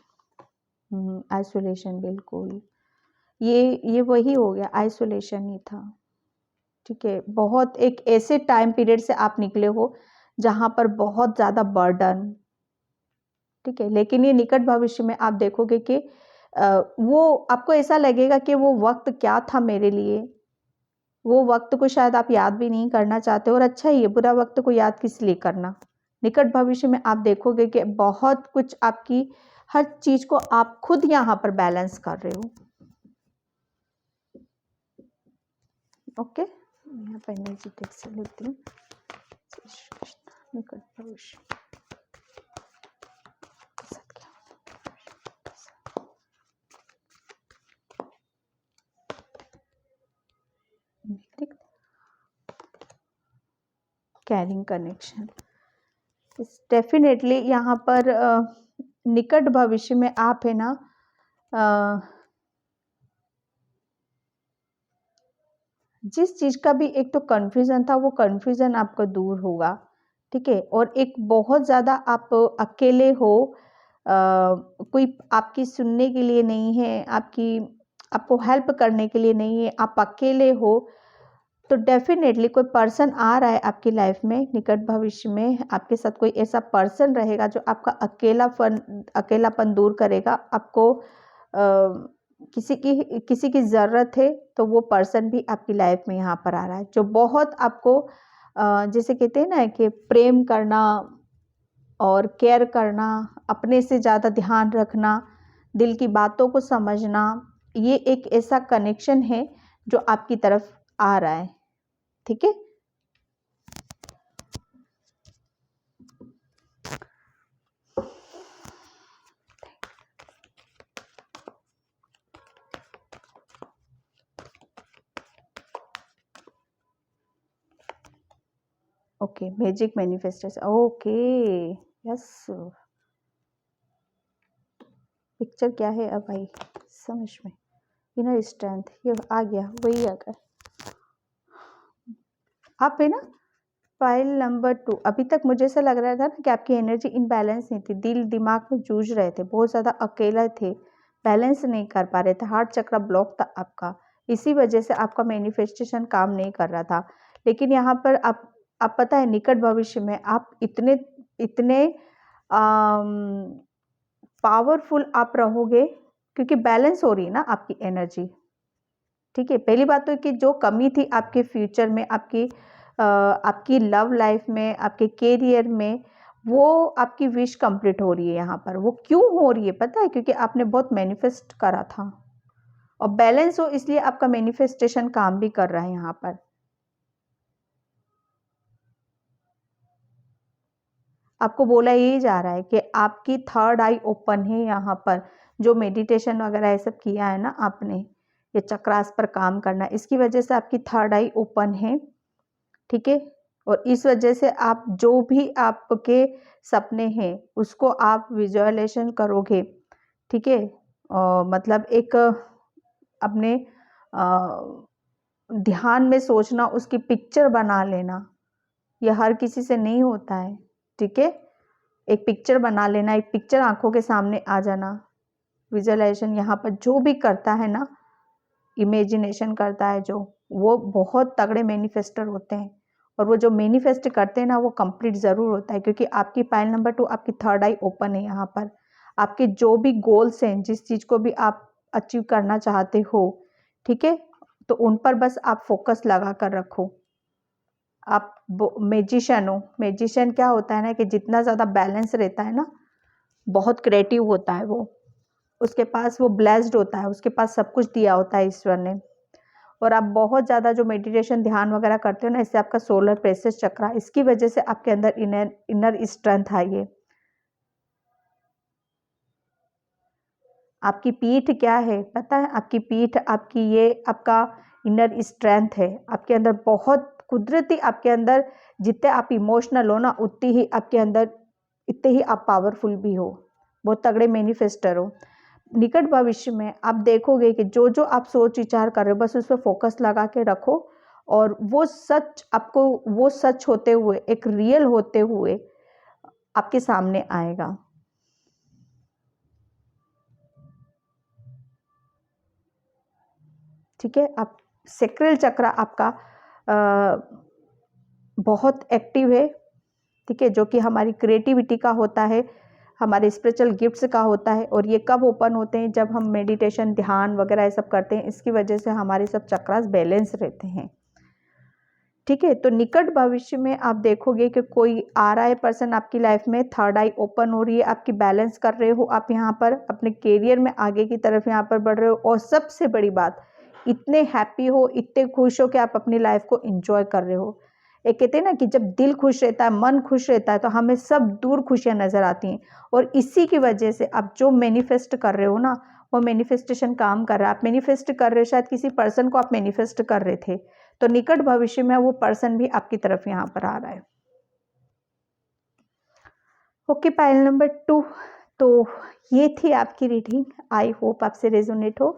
आइसोलेशन, बिल्कुल ये वही हो गया, आइसोलेशन ही था। ठीक है, बहुत एक ऐसे टाइम पीरियड से आप निकले हो जहां पर बहुत ज्यादा बर्डन। ठीक है, लेकिन ये निकट भविष्य में आप देखोगे कि वो आपको ऐसा लगेगा कि वो वक्त क्या था मेरे लिए, वो वक्त को शायद आप याद भी नहीं करना चाहते, और अच्छा ही है, बुरा वक्त को याद किस लिए करना। निकट भविष्य में आप देखोगे कि बहुत कुछ आपकी हर चीज को आप खुद यहाँ पर बैलेंस कर रहे हो। ओके, यहाँ पर एनर्जी टेक्स्ट से लेती हूँ। निकट भविष्य कैरिंग कनेक्शन, डेफिनेटली यहाँ पर निकट भविष्य में आप है ना जिस चीज का भी एक तो कंफ्यूजन था, वो कंफ्यूजन आपका दूर होगा। ठीक है, और एक बहुत ज्यादा आप अकेले हो, कोई आपकी सुनने के लिए नहीं है, आपको हेल्प करने के लिए नहीं है, आप अकेले हो, तो डेफिनेटली कोई पर्सन आ रहा है आपकी लाइफ में। निकट भविष्य में आपके साथ कोई ऐसा पर्सन रहेगा जो आपका अकेलापन दूर करेगा। आपको किसी की ज़रूरत है तो वो पर्सन भी आपकी लाइफ में यहाँ पर आ रहा है, जो बहुत आपको जैसे कहते हैं ना कि प्रेम करना और केयर करना, अपने से ज़्यादा ध्यान रखना, दिल की बातों को समझना, ये एक ऐसा कनेक्शन है जो आपकी तरफ आ रहा है। ठीक है, okay, magic manifestation, okay, yes. Picture क्या है अब भाई समझ में, इनर स्ट्रेंथ, ये आ गया, वही आ गया। आप है ना फाइल नंबर 2, अभी तक मुझे ऐसा लग रहा था ना कि आपकी एनर्जी इनबैलेंस नहीं थी, दिल दिमाग में जूझ रहे थे, बहुत ज़्यादा अकेला थे, बैलेंस नहीं कर पा रहे थे, हार्ट चक्र ब्लॉक था आपका, इसी वजह से आपका मैनिफेस्टेशन काम नहीं कर रहा था। लेकिन यहाँ पर आप पता है निकट भविष्य में आप इतने इतने पावरफुल आप रहोगे, क्योंकि बैलेंस हो रही है ना आपकी एनर्जी। ठीक है, पहली बात तो कि जो कमी थी आपके फ्यूचर में, आपकी लव लाइफ में, आपके कैरियर में, वो आपकी विश कंप्लीट हो रही है यहाँ पर। वो क्यों हो रही है पता है? क्योंकि आपने बहुत मैनिफेस्ट करा था, और बैलेंस हो इसलिए आपका मैनिफेस्टेशन काम भी कर रहा है यहाँ पर। आपको बोला यही जा रहा है कि आपकी थर्ड आई ओपन है यहाँ पर। जो मेडिटेशन वगैरह ये सब किया है ना आपने, ये चक्रास पर काम करना, इसकी वजह से आपकी थर्ड आई ओपन है। ठीक है, और इस वजह से आप जो भी आपके सपने हैं उसको आप विजुअलाइजेशन करोगे। ठीक है, मतलब एक अपने ध्यान में सोचना, उसकी पिक्चर बना लेना, यह हर किसी से नहीं होता है। ठीक है, एक पिक्चर बना लेना, एक पिक्चर आंखों के सामने आ जाना। विजुअलाइजेशन यहाँ पर जो भी करता है ना, इमेजिनेशन करता है जो, वो बहुत तगड़े मैनिफेस्टर होते हैं। और वो जो मैनिफेस्ट करते हैं ना, वो कंप्लीट ज़रूर होता है, क्योंकि आपकी पाइल नंबर 2, आपकी थर्ड आई ओपन है यहाँ पर। आपके जो भी गोल्स हैं, जिस चीज़ को भी आप अचीव करना चाहते हो, ठीक है, तो उन पर बस आप फोकस लगा कर रखो। आप मैजिशियन हो। मैजिशियन क्या होता है ना, कि जितना ज़्यादा बैलेंस रहता है ना, बहुत क्रिएटिव होता है वो, उसके पास वो ब्लेस्ड होता है, उसके पास सब कुछ दिया होता है ईश्वर ने। और आप बहुत ज़्यादा जो मेडिटेशन ध्यान वगैरह करते हो ना, इससे आपका सोलर प्लेक्सस चक्र, इसकी वजह से आपके अंदर इनर स्ट्रेंथ आई है। आपकी पीठ क्या है पता है? आपकी पीठ, आपकी ये आपका इनर स्ट्रेंथ है। आपके अंदर बहुत कुदरती, आपके अंदर जितने आप इमोशनल हो ना, उतनी ही आपके अंदर, इतने ही आप पावरफुल भी हो, बहुत तगड़े मैनिफेस्टर हो। निकट भविष्य में आप देखोगे कि जो जो आप सोच विचार कर रहे हो, बस उस पर फोकस लगा के रखो, और वो सच आपको, वो सच होते हुए, एक रियल होते हुए आपके सामने आएगा। ठीक है, आप सेक्रल चक्र आपका बहुत एक्टिव है। ठीक है, जो कि हमारी क्रिएटिविटी का होता है, हमारे स्पिरिचुअल गिफ्ट्स का होता है। और ये कब ओपन होते हैं? जब हम मेडिटेशन ध्यान वगैरह ये सब करते हैं, इसकी वजह से हमारे सब चक्रास बैलेंस रहते हैं। ठीक है, तो निकट भविष्य में आप देखोगे कि कोई आ रहा है पर्सन आपकी लाइफ में, थर्ड आई ओपन हो रही है, आपकी बैलेंस कर रहे हो आप यहाँ पर, अपने कैरियर में आगे की तरफ यहाँ पर बढ़ रहे हो। और सबसे बड़ी बात, इतने हैप्पी हो, इतने खुश हो कि आप अपनी लाइफ को एंजॉय कर रहे हो। एक कहते हैं ना कि जब दिल खुश रहता है, मन खुश रहता है, तो हमें सब दूर खुशियाँ नज़र आती हैं। और इसी की वजह से आप जो मैनिफेस्ट कर रहे हो ना, वो मैनिफेस्टेशन काम कर रहा है। आप मैनिफेस्ट कर रहे हो, शायद किसी पर्सन को आप मैनिफेस्ट कर रहे थे, तो निकट भविष्य में वो पर्सन भी आपकी तरफ यहाँ पर आ रहा है। ओके, पाइल नंबर 2, तो ये थी आपकी रीडिंग। आई होप आपसे रेजोनेट हो।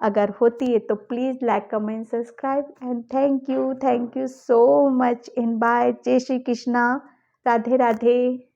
अगर होती है तो please like comment subscribe, and thank you so much in by. जय श्री कृष्णा, राधे राधे।